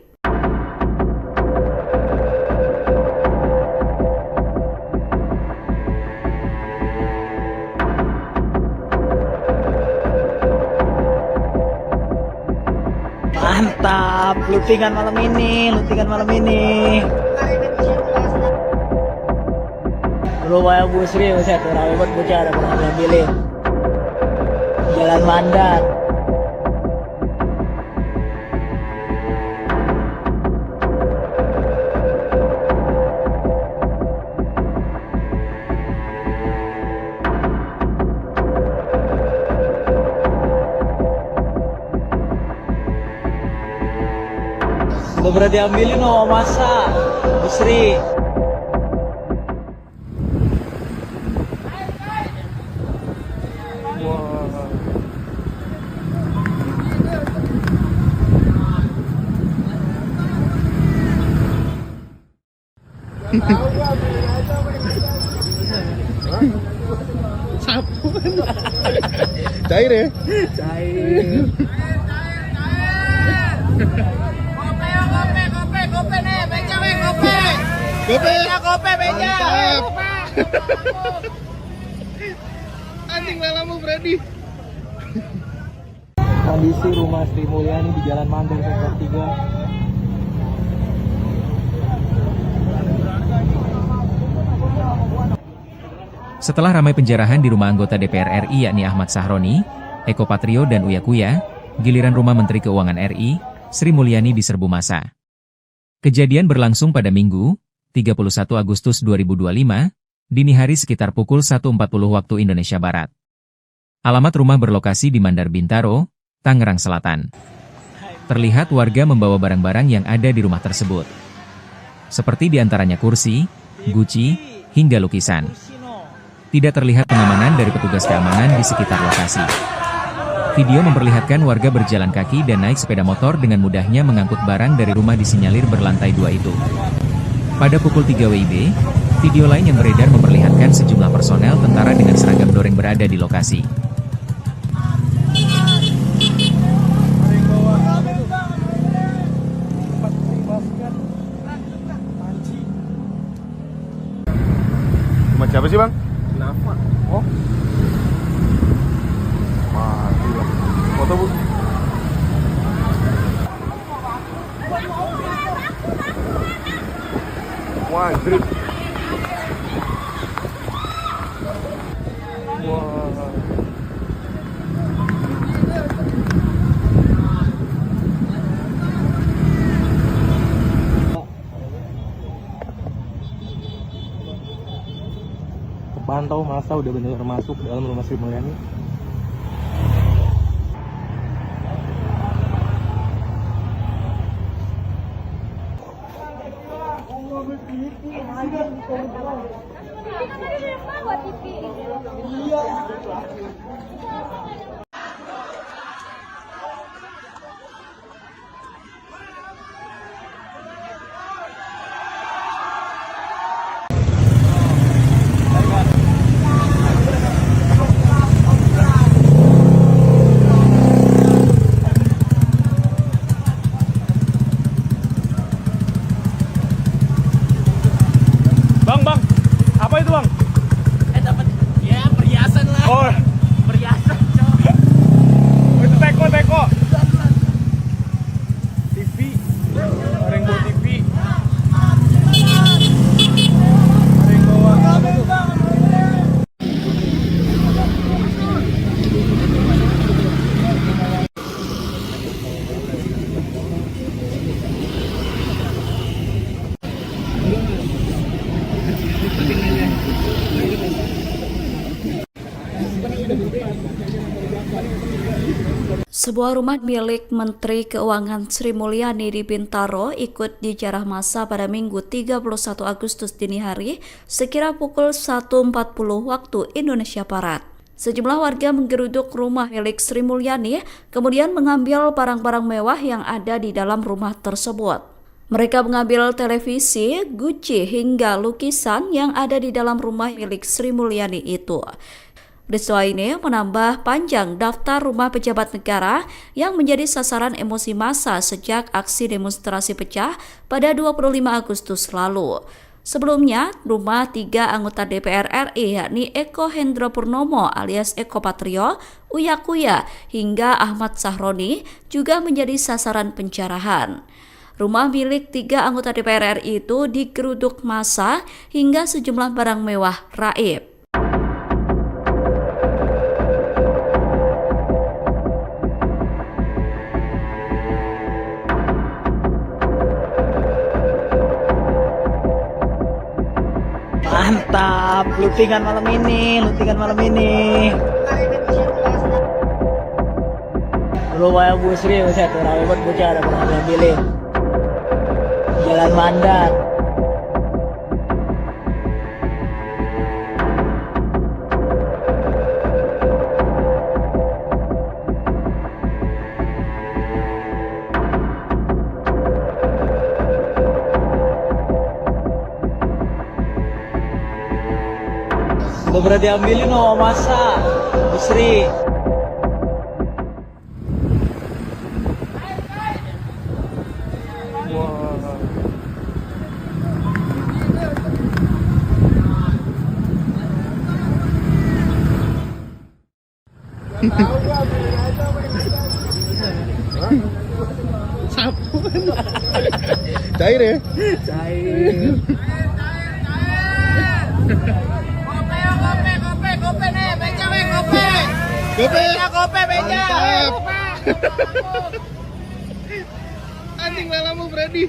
Mantap, lootingan malam ini. Rumah Bu Sri, saya tuh rame banget bocah ada pernah ngambilin. Jalan Mandat. Udah berarti ambilin sama masa Bu Sri. Cair ya? Cair. Kope nih, beja weh, kope. Kope, beja. Anjing lalamu Freddy. Kondisi rumah Sri Mulyani di Jalan Mandar Sektor 3. Setelah ramai penjarahan di rumah anggota DPR RI yakni Ahmad Sahroni, Eko Patrio dan Uya Kuya, giliran rumah Menteri Keuangan RI, Sri Mulyani diserbu massa. Kejadian berlangsung pada Minggu, 31 Agustus 2025, dini hari sekitar pukul 1.40 waktu Indonesia Barat. Alamat rumah berlokasi di Mandar Bintaro, Tangerang Selatan. Terlihat warga membawa barang-barang yang ada di rumah tersebut. Seperti diantaranya kursi, guci, hingga lukisan. Tidak terlihat pengamanan dari petugas keamanan di sekitar lokasi. Video memperlihatkan warga berjalan kaki dan naik sepeda motor dengan mudahnya mengangkut barang dari rumah disinyalir berlantai 2 itu. Pada pukul 3 WIB, video lain yang beredar memperlihatkan sejumlah personel tentara dengan seragam doreng berada di lokasi. Rumah siapa sih bang? Kenapa? Oh, mati lah. Foto bu. Wah, drip. Wah. Pantau masa udah benar-benar masuk dalam rumah Sri Mulyani. Bang, apa itu bang? Dapat ya perhiasan lah. Oh, Perhiasan, coy. Sebuah rumah milik Menteri Keuangan Sri Mulyani di Bintaro ikut dijarah massa pada Minggu 31 Agustus dini hari sekira pukul 1.40 waktu Indonesia Barat. Sejumlah warga menggeruduk rumah milik Sri Mulyani, kemudian mengambil barang-barang mewah yang ada di dalam rumah tersebut. Mereka mengambil televisi, guci, hingga lukisan yang ada di dalam rumah milik Sri Mulyani itu. Peristiwa ini menambah panjang daftar rumah pejabat negara yang menjadi sasaran emosi massa sejak aksi demonstrasi pecah pada 25 Agustus lalu. Sebelumnya, rumah 3 anggota DPR RI yakni Eko Hendro Purnomo alias Eko Patrio, Uya Kuya, hingga Ahmad Sahroni juga menjadi sasaran pencerahan. Rumah milik 3 anggota DPR RI itu digeruduk massa hingga sejumlah barang mewah raib. Mantap, lootingan malam ini. Rumah Bu Sri satu ramai banget bocah ada pernah ngambilin. Jalan Mandat. Udah berarti ambilin masa Bu Sri. Cair ya? Cair. Kope nih, beja weh kope. Kope beja. Anjing lalamu Freddy.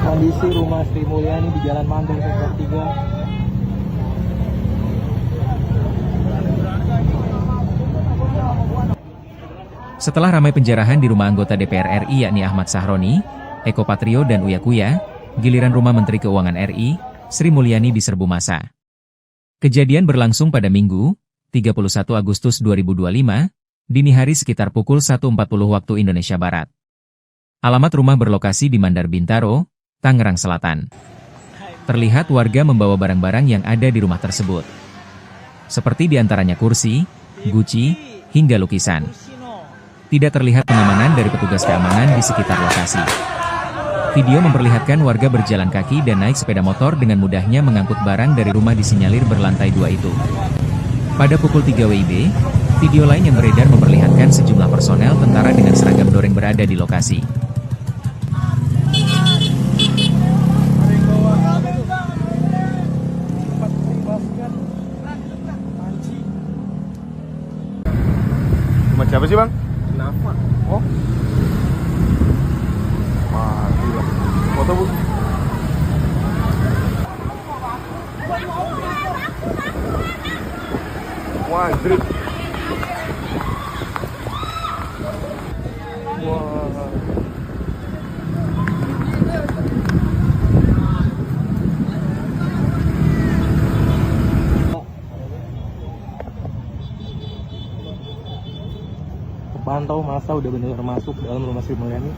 Kondisi rumah Sri Mulyani di Jalan Mandeng Sektor 3. Setelah ramai penjarahan di rumah anggota DPR RI yakni Ahmad Sahroni, Eko Patrio dan Uya Kuya, giliran rumah Menteri Keuangan RI, Sri Mulyani diserbu massa. Kejadian berlangsung pada Minggu, 31 Agustus 2025, dini hari sekitar pukul 1.40 waktu Indonesia Barat. Alamat rumah berlokasi di Mandar Bintaro, Tangerang Selatan. Terlihat warga membawa barang-barang yang ada di rumah tersebut. Seperti diantaranya kursi, guci, hingga lukisan. Tidak terlihat pengamanan dari petugas keamanan di sekitar lokasi. Video memperlihatkan warga berjalan kaki dan naik sepeda motor dengan mudahnya mengangkut barang dari rumah disinyalir berlantai 2 itu. Pada pukul 3 WIB, video lain yang beredar memperlihatkan sejumlah personel tentara dengan seragam doreng berada di lokasi. Rumah siapa sih bang? Kenapa? Oh, mati lah. Foto bu. Wah, drip. Wah. Pantau masa udah benar masuk dalam rumah Sri Mulyani.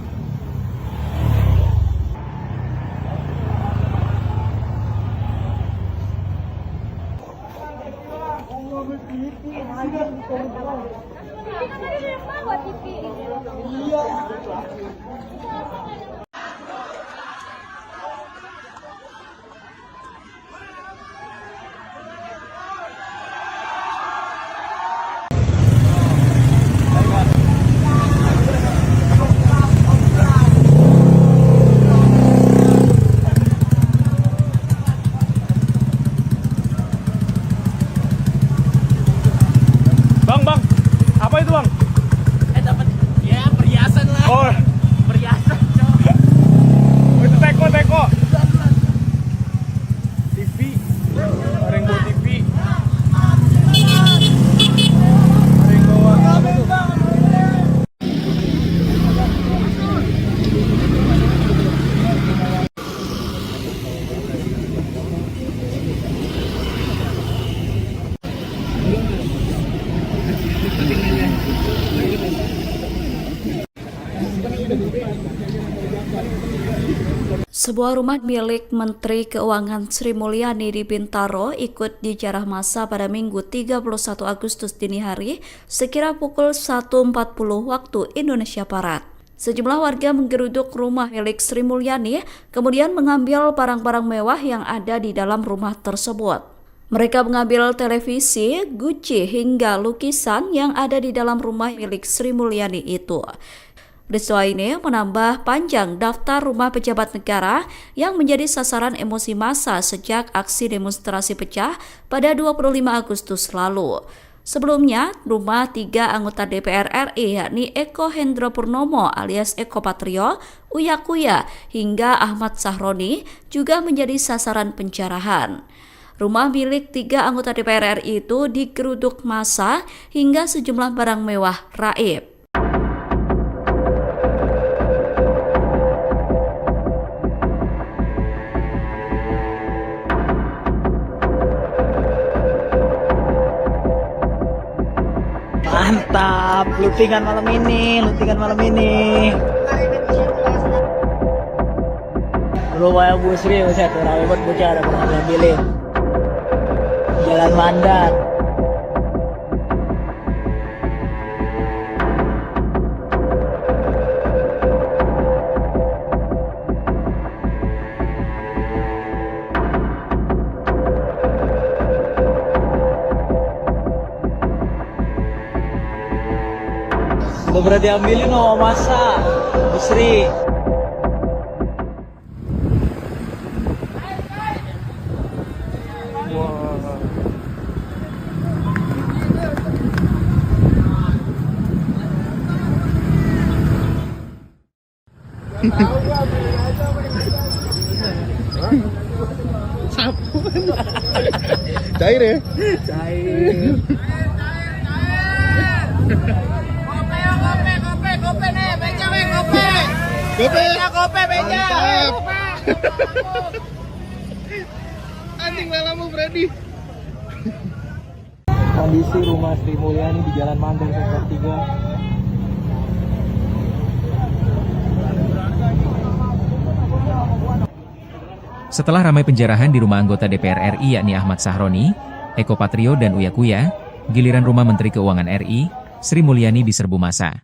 Sebuah rumah milik Menteri Keuangan Sri Mulyani di Bintaro ikut dijarah massa pada Minggu 31 Agustus dini hari sekira pukul 1.40 waktu Indonesia Barat. Sejumlah warga menggeruduk rumah milik Sri Mulyani, kemudian mengambil barang-barang mewah yang ada di dalam rumah tersebut. Mereka mengambil televisi, guci, hingga lukisan yang ada di dalam rumah milik Sri Mulyani itu. Peristiwa ini menambah panjang daftar rumah pejabat negara yang menjadi sasaran emosi massa sejak aksi demonstrasi pecah pada 25 Agustus lalu. Sebelumnya, rumah 3 anggota DPR RI yakni Eko Hendro Purnomo alias Eko Patrio, Uya Kuya, hingga Ahmad Sahroni juga menjadi sasaran penjarahan. Rumah milik 3 anggota DPR RI itu digeruduk massa hingga sejumlah barang mewah raib. Mantap, lootingan malam ini. Rumah Bu Sri, saya ramai banget bocah ada pernah ngambilin. Jalan Mandat. Udah berarti ambilin sama masa Bu Sri. Cair ya? Cair. Kope nih, beca weh, kope. Kope, beca. Anjing lalamu Freddy. Kondisi rumah Sri Mulyani di Jalan Mandar Sektor 3. Setelah ramai penjarahan di rumah anggota DPR RI yakni Ahmad Sahroni, Eko Patrio dan Uya Kuya, giliran rumah Menteri Keuangan RI, Sri Mulyani diserbu massa.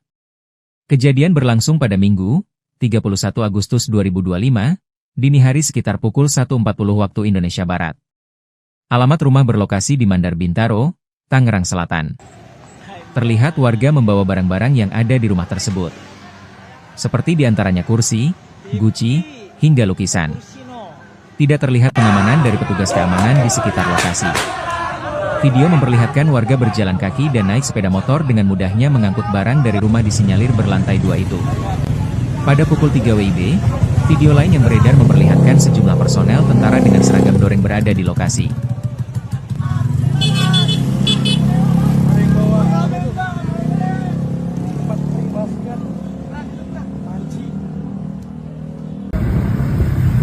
Kejadian berlangsung pada Minggu, 31 Agustus 2025, dini hari sekitar pukul 1.40 waktu Indonesia Barat. Alamat rumah berlokasi di Mandar Bintaro, Tangerang Selatan. Terlihat warga membawa barang-barang yang ada di rumah tersebut. Seperti diantaranya kursi, guci, hingga lukisan. Tidak terlihat pengamanan dari petugas keamanan di sekitar lokasi. Video memperlihatkan warga berjalan kaki dan naik sepeda motor dengan mudahnya mengangkut barang dari rumah disinyalir berlantai 2 itu. Pada pukul 3 WIB, video lain yang beredar memperlihatkan sejumlah personel tentara dengan seragam doreng berada di lokasi.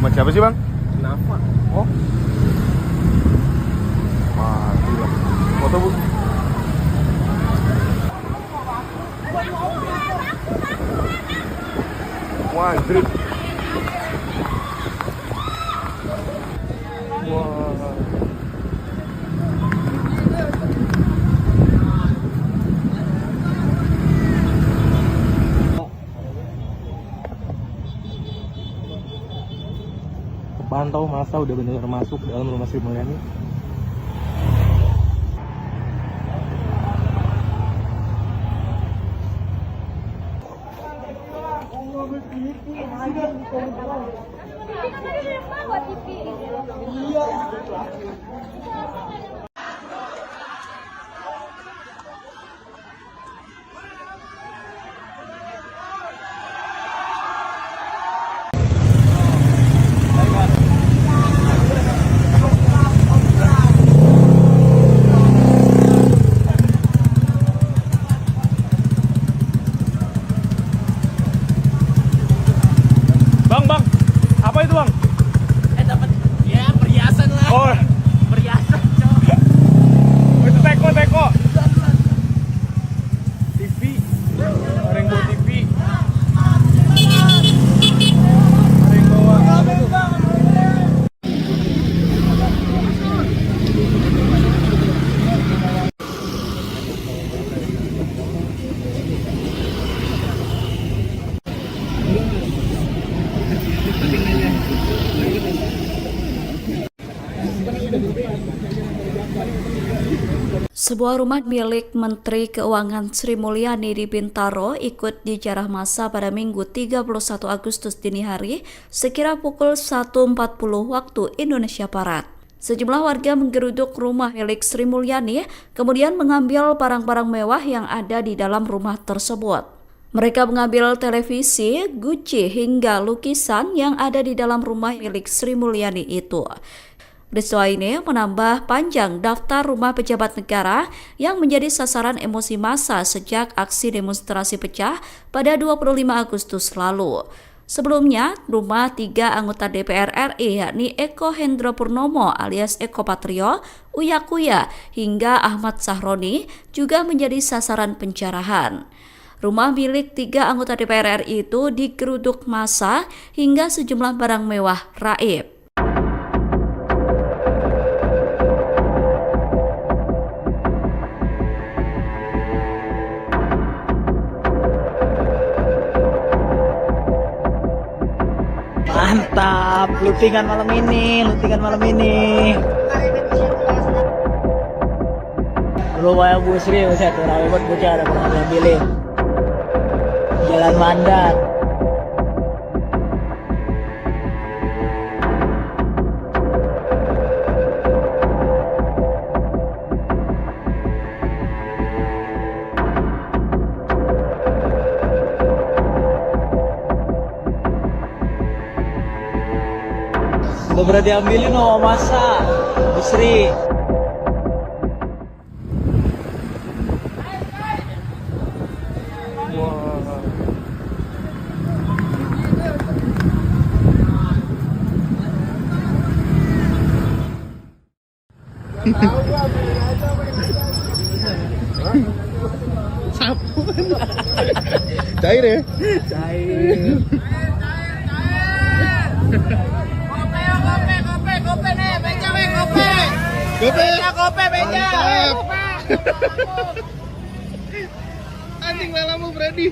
Rumah siapa sih bang? Kenapa? Oh, mati lah. Foto bu. Wah, drip. Wah. Pantau masa udah benar-benar masuk dalam rumah Sri Mulyani. Bang, apa itu bang? Dapat ya perhiasan lah. Oh, Perhiasan, cok. Sebuah rumah milik Menteri Keuangan Sri Mulyani di Bintaro ikut dijarah massa pada Minggu 31 Agustus dini hari sekira pukul 1.40 waktu Indonesia Barat. Sejumlah warga menggeruduk rumah milik Sri Mulyani, kemudian mengambil barang-barang mewah yang ada di dalam rumah tersebut. Mereka mengambil televisi, guci, hingga lukisan yang ada di dalam rumah milik Sri Mulyani itu. Peristiwa ini menambah panjang daftar rumah pejabat negara yang menjadi sasaran emosi massa sejak aksi demonstrasi pecah pada 25 Agustus lalu. Sebelumnya, rumah 3 anggota DPR RI yakni Eko Hendro Purnomo alias Eko Patrio, Uya Kuya, hingga Ahmad Sahroni juga menjadi sasaran penjarahan. Rumah milik 3 anggota DPR RI itu digeruduk massa hingga sejumlah barang mewah raib. Mantap, lootingan malam ini. Rumah Bu Sri, satu ramai buat bocah ada pernah pilih. Jalan Mandat. Udah berarti ambilin masa Bu Sri. Cair ya? Cair. Kope nih, beja weh, kope. Beja. Anjing lalamu Brady.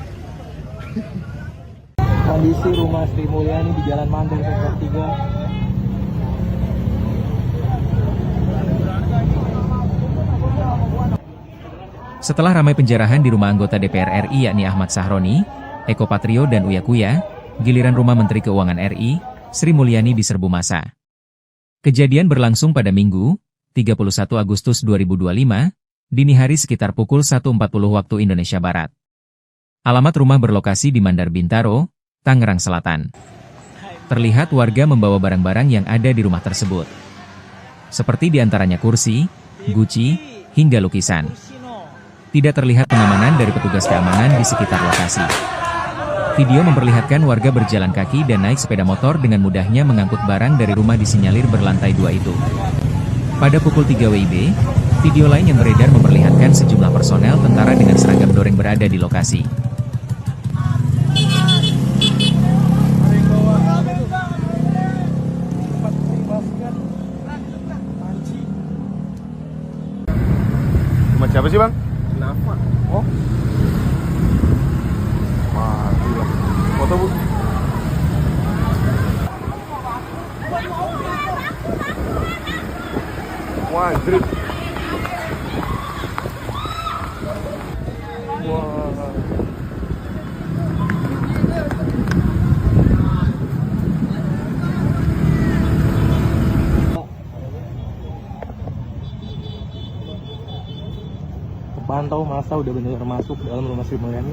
Kondisi rumah Sri Mulyani di Jalan Mandeng Sektor 3. Setelah ramai penjarahan di rumah anggota DPR RI yakni Ahmad Sahroni, Eko Patrio dan Uya Kuya, giliran rumah Menteri Keuangan RI, Sri Mulyani diserbu massa. Kejadian berlangsung pada Minggu, 31 Agustus 2025, dini hari sekitar pukul 1.40 waktu Indonesia Barat. Alamat rumah berlokasi di Mandar Bintaro, Tangerang Selatan. Terlihat warga membawa barang-barang yang ada di rumah tersebut. Seperti diantaranya kursi, guci, hingga lukisan. Tidak terlihat pengamanan dari petugas keamanan di sekitar lokasi. Video memperlihatkan warga berjalan kaki dan naik sepeda motor dengan mudahnya mengangkut barang dari rumah disinyalir berlantai 2 itu. Pada pukul 3 WIB, video lain yang beredar memperlihatkan sejumlah personel tentara dengan seragam doreng berada di lokasi. Rumah siapa sih bang? Kenapa? Oh. Wah, gila. Foto bu. Wah, drip. Wah. Pantau masa udah benar-benar masuk dalam rumah Sri Mulyani.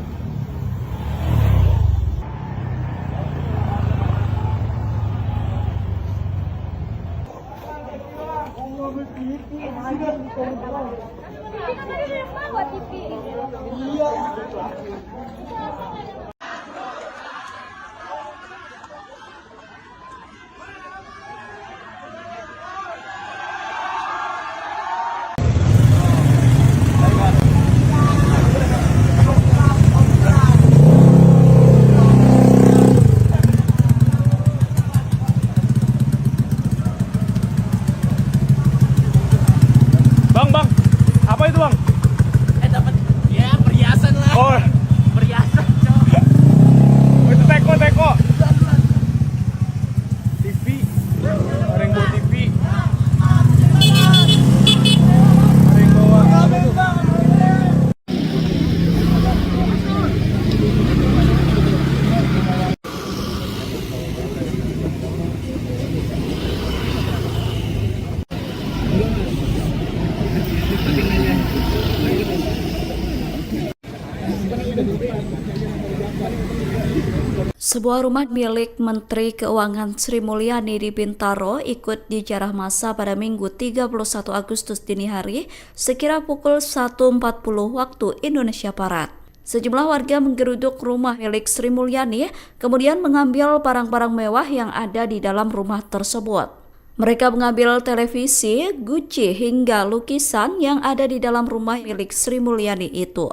Bang, apa itu bang? Dapat Sebuah rumah milik Menteri Keuangan Sri Mulyani di Bintaro ikut dijarah massa pada Minggu 31 Agustus dini hari sekira pukul 1.40 waktu Indonesia Barat. Sejumlah warga menggeruduk rumah milik Sri Mulyani, kemudian mengambil barang-barang mewah yang ada di dalam rumah tersebut. Mereka mengambil televisi, guci, hingga lukisan yang ada di dalam rumah milik Sri Mulyani itu.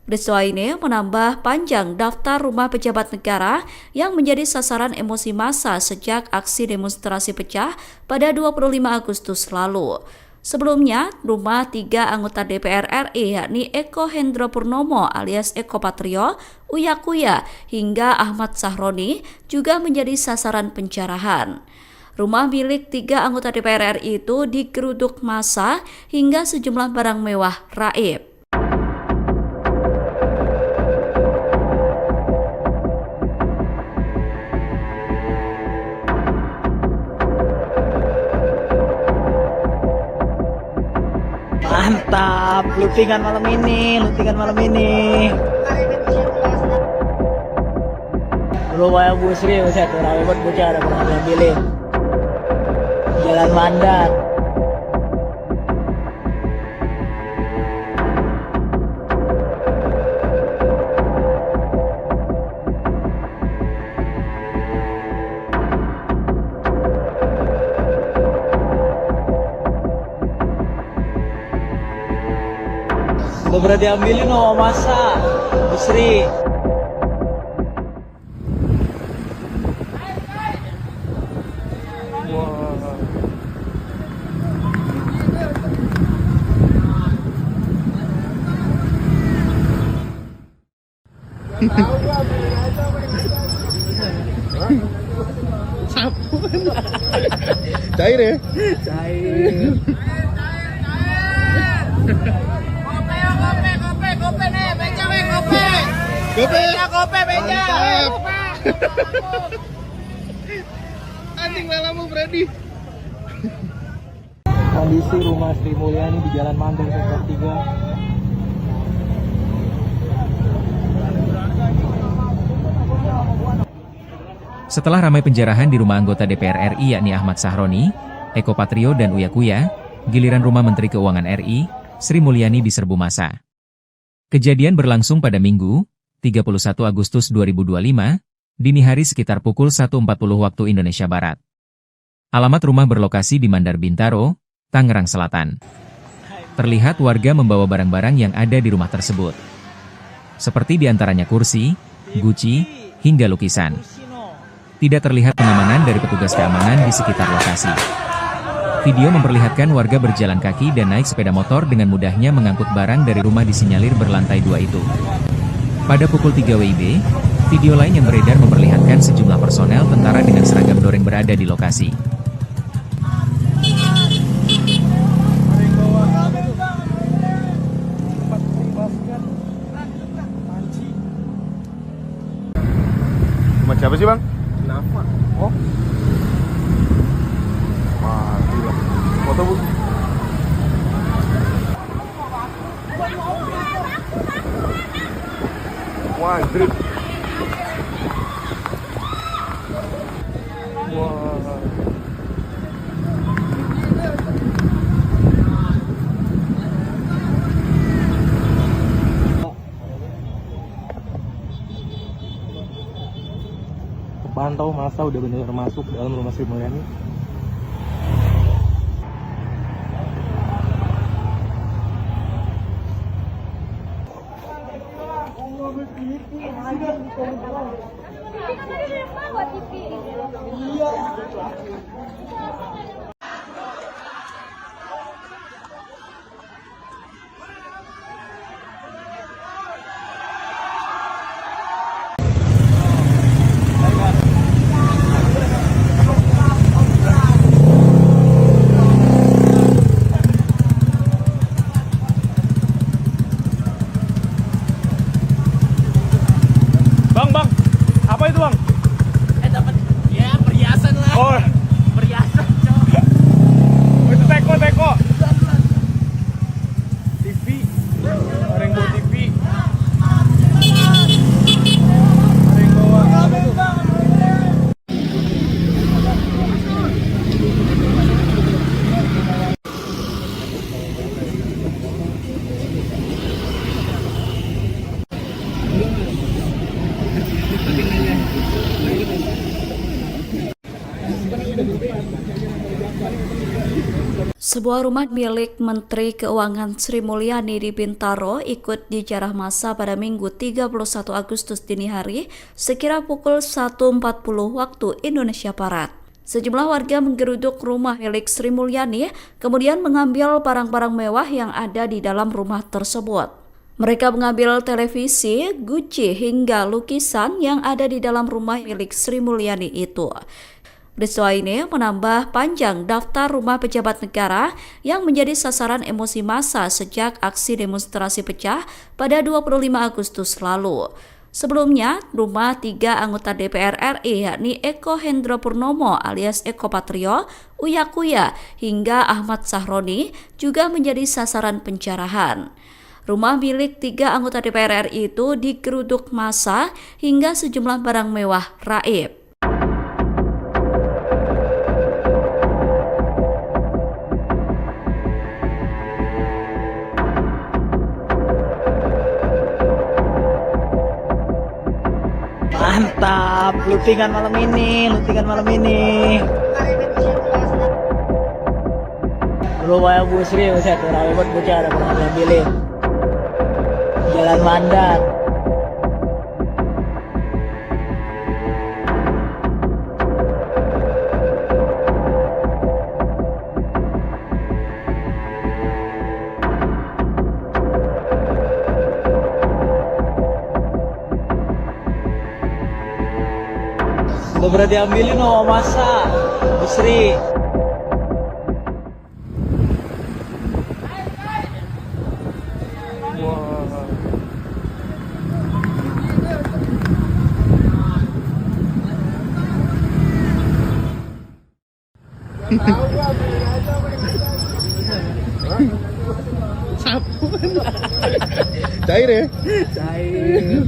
Peristiwa ini menambah panjang daftar rumah pejabat negara yang menjadi sasaran emosi massa sejak aksi demonstrasi pecah pada 25 Agustus lalu. Sebelumnya, rumah 3 anggota DPR RI yakni Eko Hendro Purnomo alias Eko Patrio, Uya Kuya, hingga Ahmad Sahroni juga menjadi sasaran penjarahan. Rumah milik 3 anggota DPR RI itu digeruduk massa hingga sejumlah barang mewah raib. Mantap, lootingan malam ini. Rumah yang busri, saya ramai buat bocah ada pernah ngambilin. Jalan Mandat. Udah berarti ambilin masa Busri. Cair ya? Cair. Kope nih, beca weh kope. Kope beca. Anjing lalamu Freddy. Kondisi rumah Sri Mulyani di Jalan Mandar Sektor 3. Setelah ramai penjarahan di rumah anggota DPR RI yakni Ahmad Sahroni, Eko Patrio dan Uya Kuya, giliran rumah Menteri Keuangan RI, Sri Mulyani diserbu massa. Kejadian berlangsung pada Minggu, 31 Agustus 2025, dini hari sekitar pukul 1.40 waktu Indonesia Barat. Alamat rumah berlokasi di Mandar Bintaro, Tangerang Selatan. Terlihat warga membawa barang-barang yang ada di rumah tersebut. Seperti diantaranya kursi, guci, hingga lukisan. Tidak terlihat pengamanan dari petugas keamanan di sekitar lokasi. Video memperlihatkan warga berjalan kaki dan naik sepeda motor dengan mudahnya mengangkut barang dari rumah disinyalir berlantai 2 itu. Pada pukul 3 WIB, video lain yang beredar memperlihatkan sejumlah personel tentara dengan seragam doreng berada di lokasi. Rumah siapa sih bang? Kenapa? Oh. Wah, gila. Foto bu. Wah, drip. Wah. Pantau masa udah benar masuk dalam rumah Sri Mulyani. Bang, apa itu bang? Dapat ya perhiasan lah. Oh, Perhiasan. Sebuah rumah milik Menteri Keuangan Sri Mulyani di Bintaro ikut dijarah massa pada Minggu 31 Agustus dini hari sekira pukul 1.40 waktu Indonesia Barat. Sejumlah warga menggeruduk rumah milik Sri Mulyani, kemudian mengambil barang-barang mewah yang ada di dalam rumah tersebut. Mereka mengambil televisi, guci, hingga lukisan yang ada di dalam rumah milik Sri Mulyani itu. Peristiwa ini menambah panjang daftar rumah pejabat negara yang menjadi sasaran emosi massa sejak aksi demonstrasi pecah pada 25 Agustus lalu. Sebelumnya, rumah 3 anggota DPR RI yakni Eko Hendro Purnomo alias Eko Patrio, Uya Kuya, hingga Ahmad Sahroni juga menjadi sasaran penjarahan. Rumah milik 3 anggota DPR RI itu digeruduk massa hingga sejumlah barang mewah raib. Mantap, lootingan malam ini. Rumah yang busri, saya terawih buat bocah ada pernah ngambilin. Jalan Mandat. Udah berarti ambilin masa busri. Cair ya? Cair.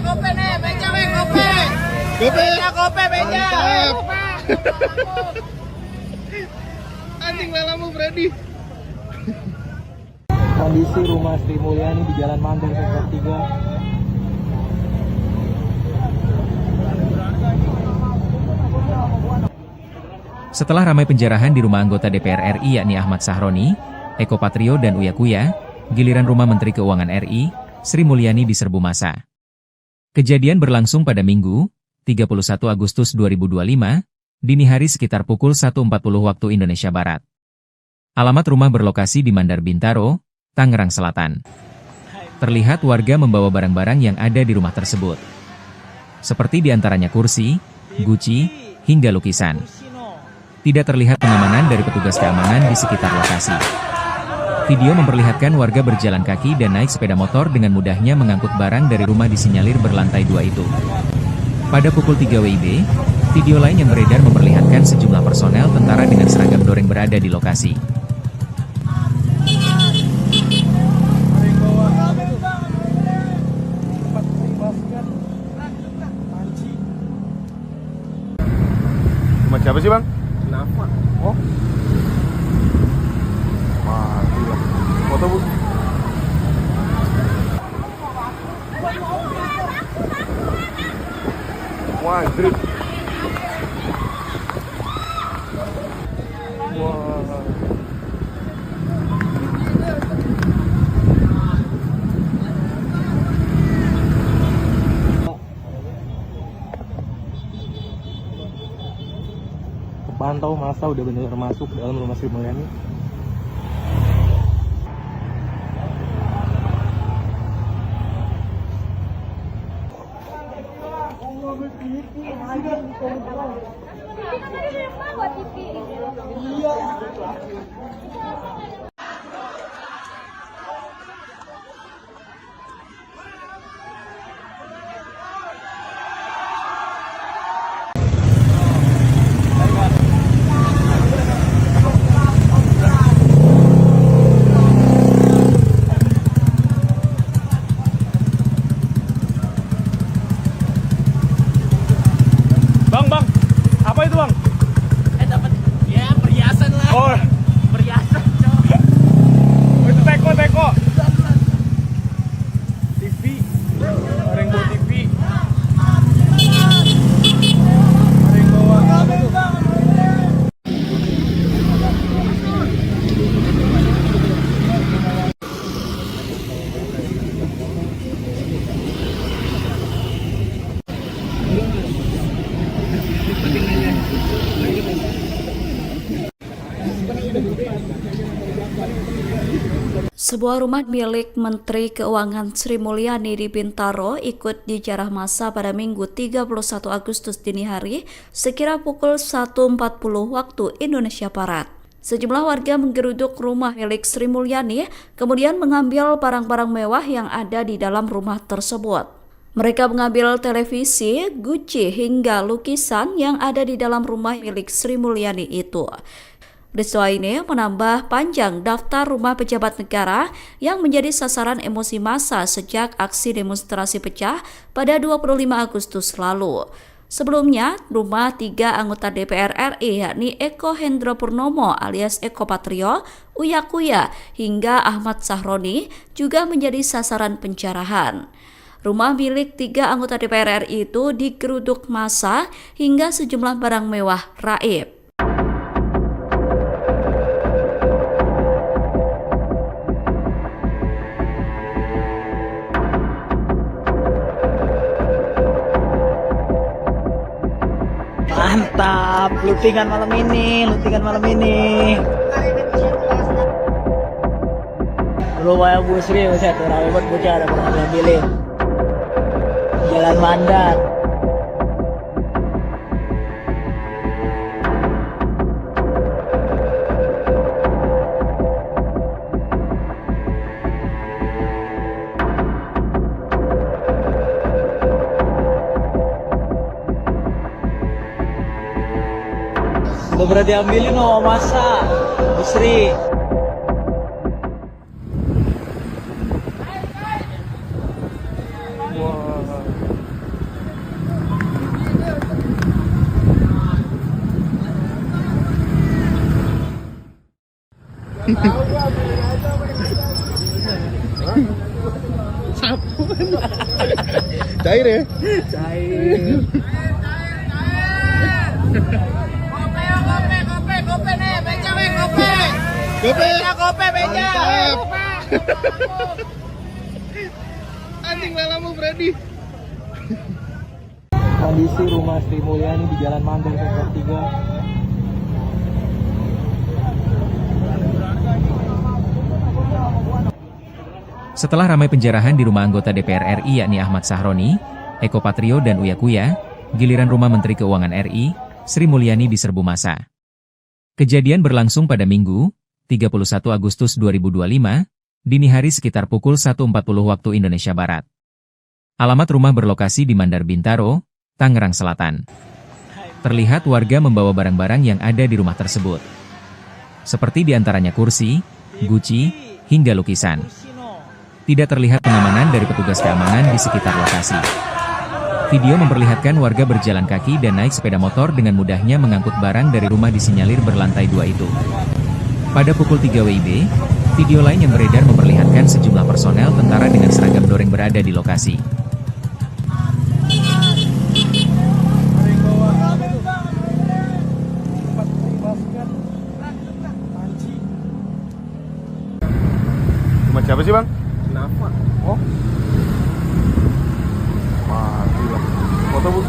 Kope nih, beja weh kope. Kope beja. Anjing lalamu Freddy. Kondisi rumah Sri Mulyani di Jalan Mandar Sektor 3. Setelah ramai penjarahan di rumah anggota DPR RI yakni Ahmad Sahroni, Eko Patrio dan Uya Kuya, giliran rumah Menteri Keuangan RI, Sri Mulyani diserbu massa. Kejadian berlangsung pada Minggu, 31 Agustus 2025, dini hari sekitar pukul 1.40 waktu Indonesia Barat. Alamat rumah berlokasi di Mandar Bintaro, Tangerang Selatan. Terlihat warga membawa barang-barang yang ada di rumah tersebut. Seperti diantaranya kursi, guci, hingga lukisan. Tidak terlihat pengamanan dari petugas keamanan di sekitar lokasi. Video memperlihatkan warga berjalan kaki dan naik sepeda motor dengan mudahnya mengangkut barang dari rumah disinyalir berlantai 2 itu. Pada pukul 3 WIB, video lain yang beredar memperlihatkan sejumlah personel tentara dengan seragam doreng berada di lokasi. Rumah siapa sih bang? Kenapa? Oh. Wah, gila. Foto bu. Wah, drip. Wah. Pantau masa udah benar masuk dalam rumah Sri Mulyani. Bang, apa itu bang? Dapat ya perhiasan lah. Oh, Perhiasan, cowok. Sebuah rumah milik Menteri Keuangan Sri Mulyani di Bintaro ikut dijarah massa pada Minggu 31 Agustus dini hari sekira pukul 1.40 waktu Indonesia Barat. Sejumlah warga menggeruduk rumah milik Sri Mulyani, kemudian mengambil barang-barang mewah yang ada di dalam rumah tersebut. Mereka mengambil televisi, guci, hingga lukisan yang ada di dalam rumah milik Sri Mulyani itu. Peristiwa ini menambah panjang daftar rumah pejabat negara yang menjadi sasaran emosi massa sejak aksi demonstrasi pecah pada 25 Agustus lalu. Sebelumnya, rumah 3 anggota DPR RI yakni Eko Hendro Purnomo alias Eko Patrio, Uya Kuya, hingga Ahmad Sahroni juga menjadi sasaran penjarahan. Rumah milik 3 anggota DPR RI itu digeruduk massa hingga sejumlah barang mewah raib. Mantap, lootingan malam ini. Rumah Bu Sri saya tuh ramai banget bocah ada pernah ngambilin. Jalan Mandar. Udah berarti ambilin sama masa Bu Sri. Cair ya? Cair. Kope nih, beca weh, kope. Kope, beca. Anjing lalamu Freddy. Kondisi rumah Sri Mulyani di Jalan Mandar Sektor 3. Setelah ramai penjarahan di rumah anggota DPR RI yakni Ahmad Sahroni, Eko Patrio dan Uya Kuya, giliran rumah Menteri Keuangan RI, Sri Mulyani diserbu massa. Kejadian berlangsung pada Minggu, 31 Agustus 2025, dini hari sekitar pukul 1.40 waktu Indonesia Barat. Alamat rumah berlokasi di Mandar Bintaro, Tangerang Selatan. Terlihat warga membawa barang-barang yang ada di rumah tersebut. Seperti diantaranya kursi, guci, hingga lukisan. Tidak terlihat pengamanan dari petugas keamanan di sekitar lokasi. Video memperlihatkan warga berjalan kaki dan naik sepeda motor dengan mudahnya mengangkut barang dari rumah disinyalir berlantai 2 itu. Pada pukul 3 WIB, video lain yang beredar memperlihatkan sejumlah personel tentara dengan seragam doreng berada di lokasi. Rumah siapa sih bang? Kenapa? Oh, mati lah. Foto bu.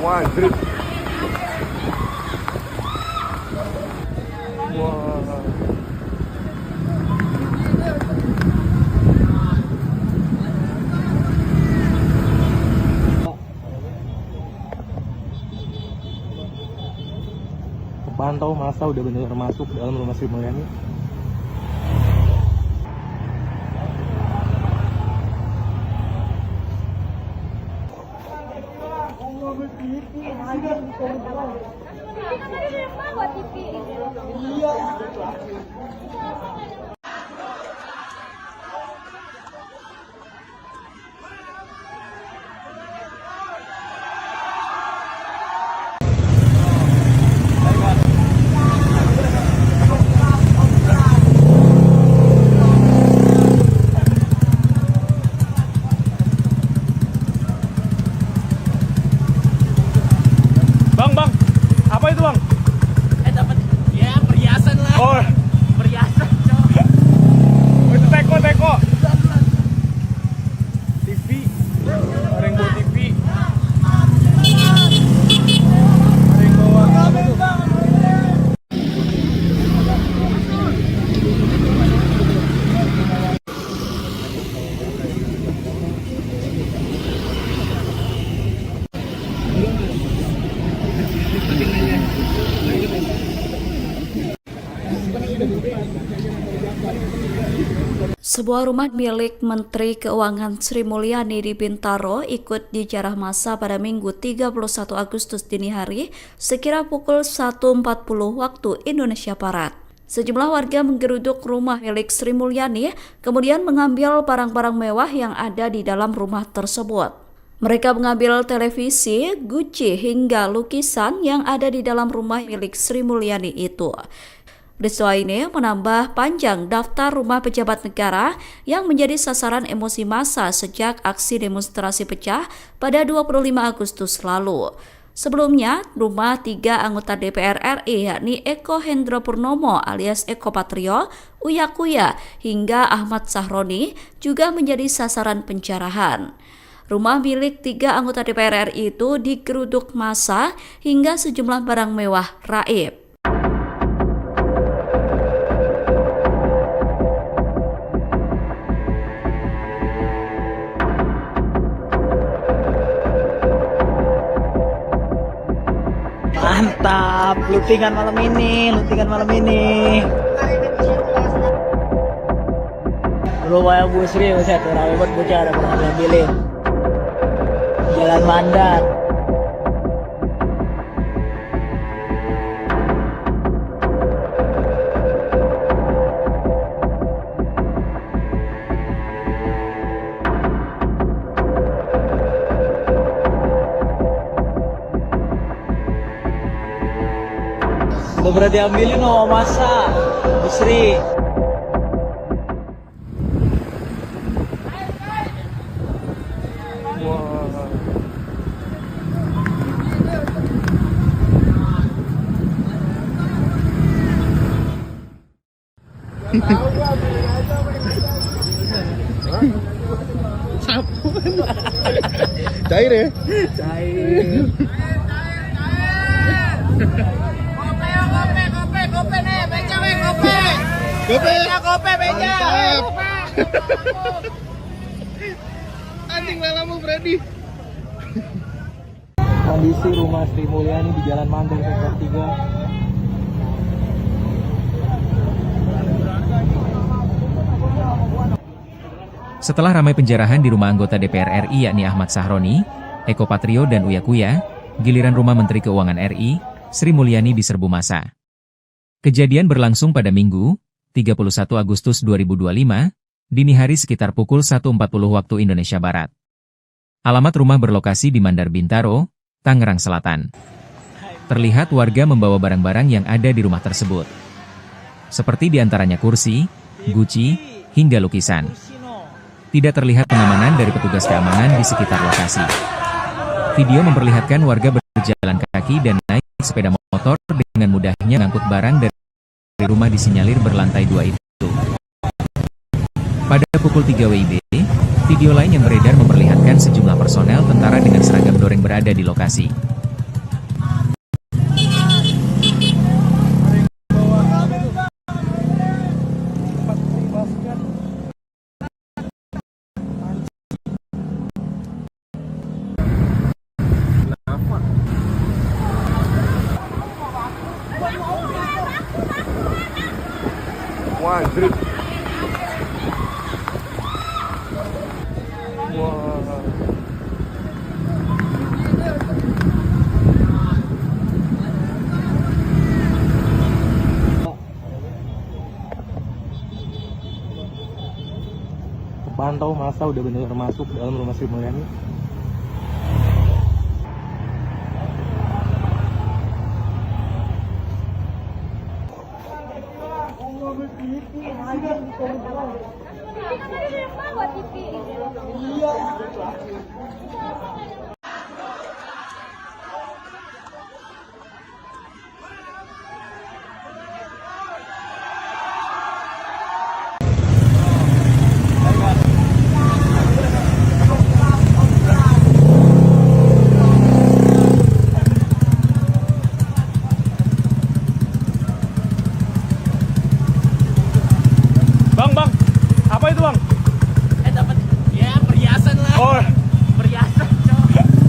Wah, drip. Wah. Pantau masa udah benar masuk dalam rumah Sri Mulyani. Sebuah rumah milik Menteri Keuangan Sri Mulyani di Bintaro ikut dijarah massa pada Minggu 31 Agustus dini hari sekira pukul 1.40 waktu Indonesia Barat. Sejumlah warga menggeruduk rumah milik Sri Mulyani, kemudian mengambil barang-barang mewah yang ada di dalam rumah tersebut. Mereka mengambil televisi, guci, hingga lukisan yang ada di dalam rumah milik Sri Mulyani itu. Peristiwa ini menambah panjang daftar rumah pejabat negara yang menjadi sasaran emosi massa sejak aksi demonstrasi pecah pada 25 Agustus lalu. Sebelumnya, rumah 3 anggota DPR RI yakni Eko Hendro Purnomo alias Eko Patrio, Uya Kuya, hingga Ahmad Sahroni juga menjadi sasaran penjarahan. Rumah milik 3 anggota DPR RI itu digeruduk massa hingga sejumlah barang mewah raib. Mantap, lootingan malam ini. Rumah Bu Sri, saya tuh rame banget bocah ada pernah ngambilin. Jalan Mandar. Udah berarti ambilin sama masa Bu Sri. Cair ya? Cair. Kope nih, beca weh, kope. Kope, beca. Anjing lalamu Freddy. Kondisi rumah Sri Mulyani di Jalan Mandar Sektor 3. Setelah ramai penjarahan di rumah anggota DPR RI yakni Ahmad Sahroni, Eko Patrio dan Uya Kuya, giliran rumah Menteri Keuangan RI, Sri Mulyani diserbu massa. Kejadian berlangsung pada Minggu, 31 Agustus 2025, dini hari sekitar pukul 1.40 waktu Indonesia Barat. Alamat rumah berlokasi di Mandar Bintaro, Tangerang Selatan. Terlihat warga membawa barang-barang yang ada di rumah tersebut. Seperti diantaranya kursi, guci, hingga lukisan. Tidak terlihat pengamanan dari petugas keamanan di sekitar lokasi. Video memperlihatkan warga berjalan kaki dan naik sepeda motor dengan mudahnya mengangkut barang dari rumah disinyalir berlantai 2 itu. Pada pukul 3 WIB, video lain yang beredar memperlihatkan sejumlah personel tentara dengan seragam doreng berada di lokasi. Wah, drip. Wah. Kepantau masa udah benar-benar masuk dalam rumah Sri Mulyani. Bang, apa itu bang? Dapat ya perhiasan lah. Oh, Perhiasan, cok.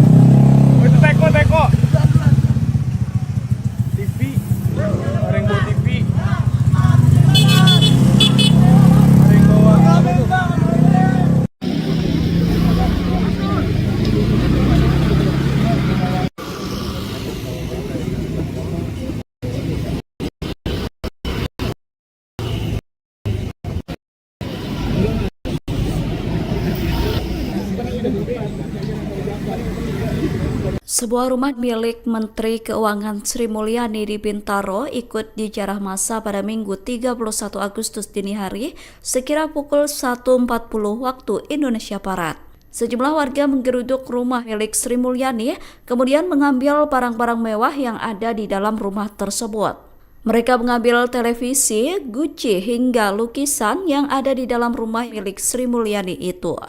Sebuah rumah milik Menteri Keuangan Sri Mulyani di Bintaro ikut dijarah massa pada Minggu 31 Agustus dini hari sekira pukul 1.40 waktu Indonesia Barat. Sejumlah warga menggeruduk rumah milik Sri Mulyani, kemudian mengambil barang-barang mewah yang ada di dalam rumah tersebut. Mereka mengambil televisi, guci, hingga lukisan yang ada di dalam rumah milik Sri Mulyani itu.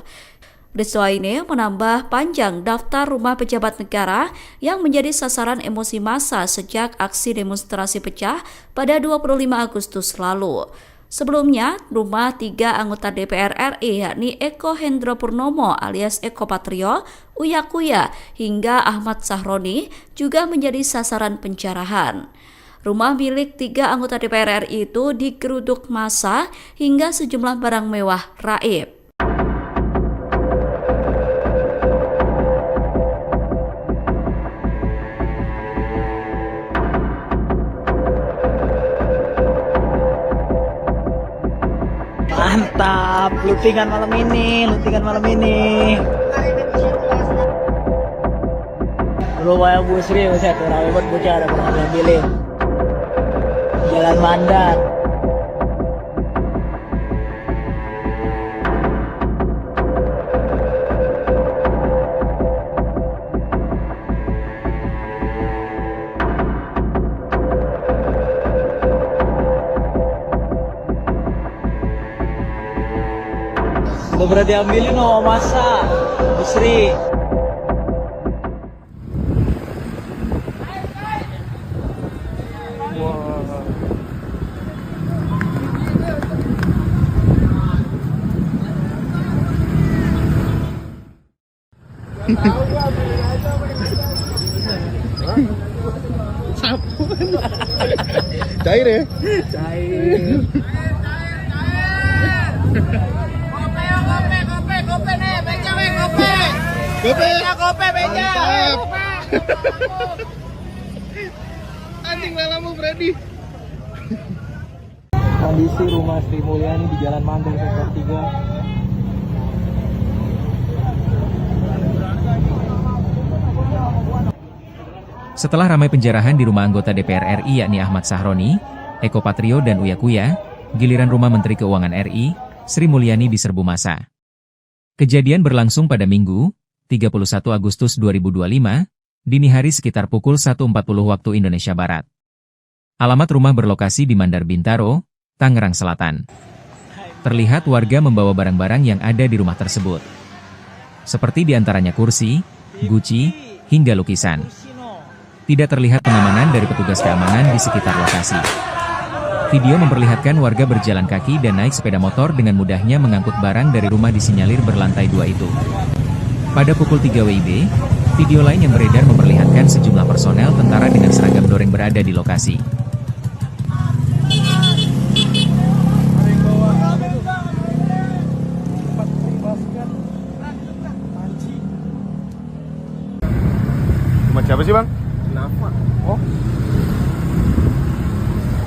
Peristiwa ini menambah panjang daftar rumah pejabat negara yang menjadi sasaran emosi massa sejak aksi demonstrasi pecah pada 25 Agustus lalu. Sebelumnya, rumah 3 anggota DPR RI yakni Eko Hendro Purnomo alias Eko Patrio, Uya Kuya, hingga Ahmad Sahroni juga menjadi sasaran penjarahan. Rumah milik 3 anggota DPR RI itu digeruduk massa hingga sejumlah barang mewah raib. Mantap, lootingan malam ini. Rumah Bu Sri, saya tuh rame banget bocah ada pernah ngambilin. Jalan Mandar. Udah berarti ambilin masa Bu Sri. Cair ya? Cair. Kope nih, beja weh, kope. Kope, beja. Anjing lalamu Freddy. Kondisi rumah Sri Mulyani di Jalan Mandar Sektor 3. Setelah ramai penjarahan di rumah anggota DPR RI yakni Ahmad Sahroni, Eko Patrio dan Uya Kuya, giliran rumah Menteri Keuangan RI, Sri Mulyani diserbu massa. Kejadian berlangsung pada Minggu, 31 Agustus 2025, dini hari sekitar pukul 1.40 waktu Indonesia Barat. Alamat rumah berlokasi di Mandar Bintaro, Tangerang Selatan. Terlihat warga membawa barang-barang yang ada di rumah tersebut. Seperti diantaranya kursi, guci, hingga lukisan. Tidak terlihat pengamanan dari petugas keamanan di sekitar lokasi. Video memperlihatkan warga berjalan kaki dan naik sepeda motor dengan mudahnya mengangkut barang dari rumah disinyalir berlantai 2 itu. Pada pukul 3 WIB, video lain yang beredar memperlihatkan sejumlah personel tentara dengan seragam doreng berada di lokasi. Rumah siapa sih bang? Kenapa? Oh.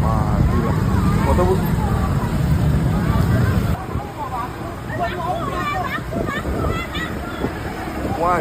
Mati lah. Foto bu. Wah,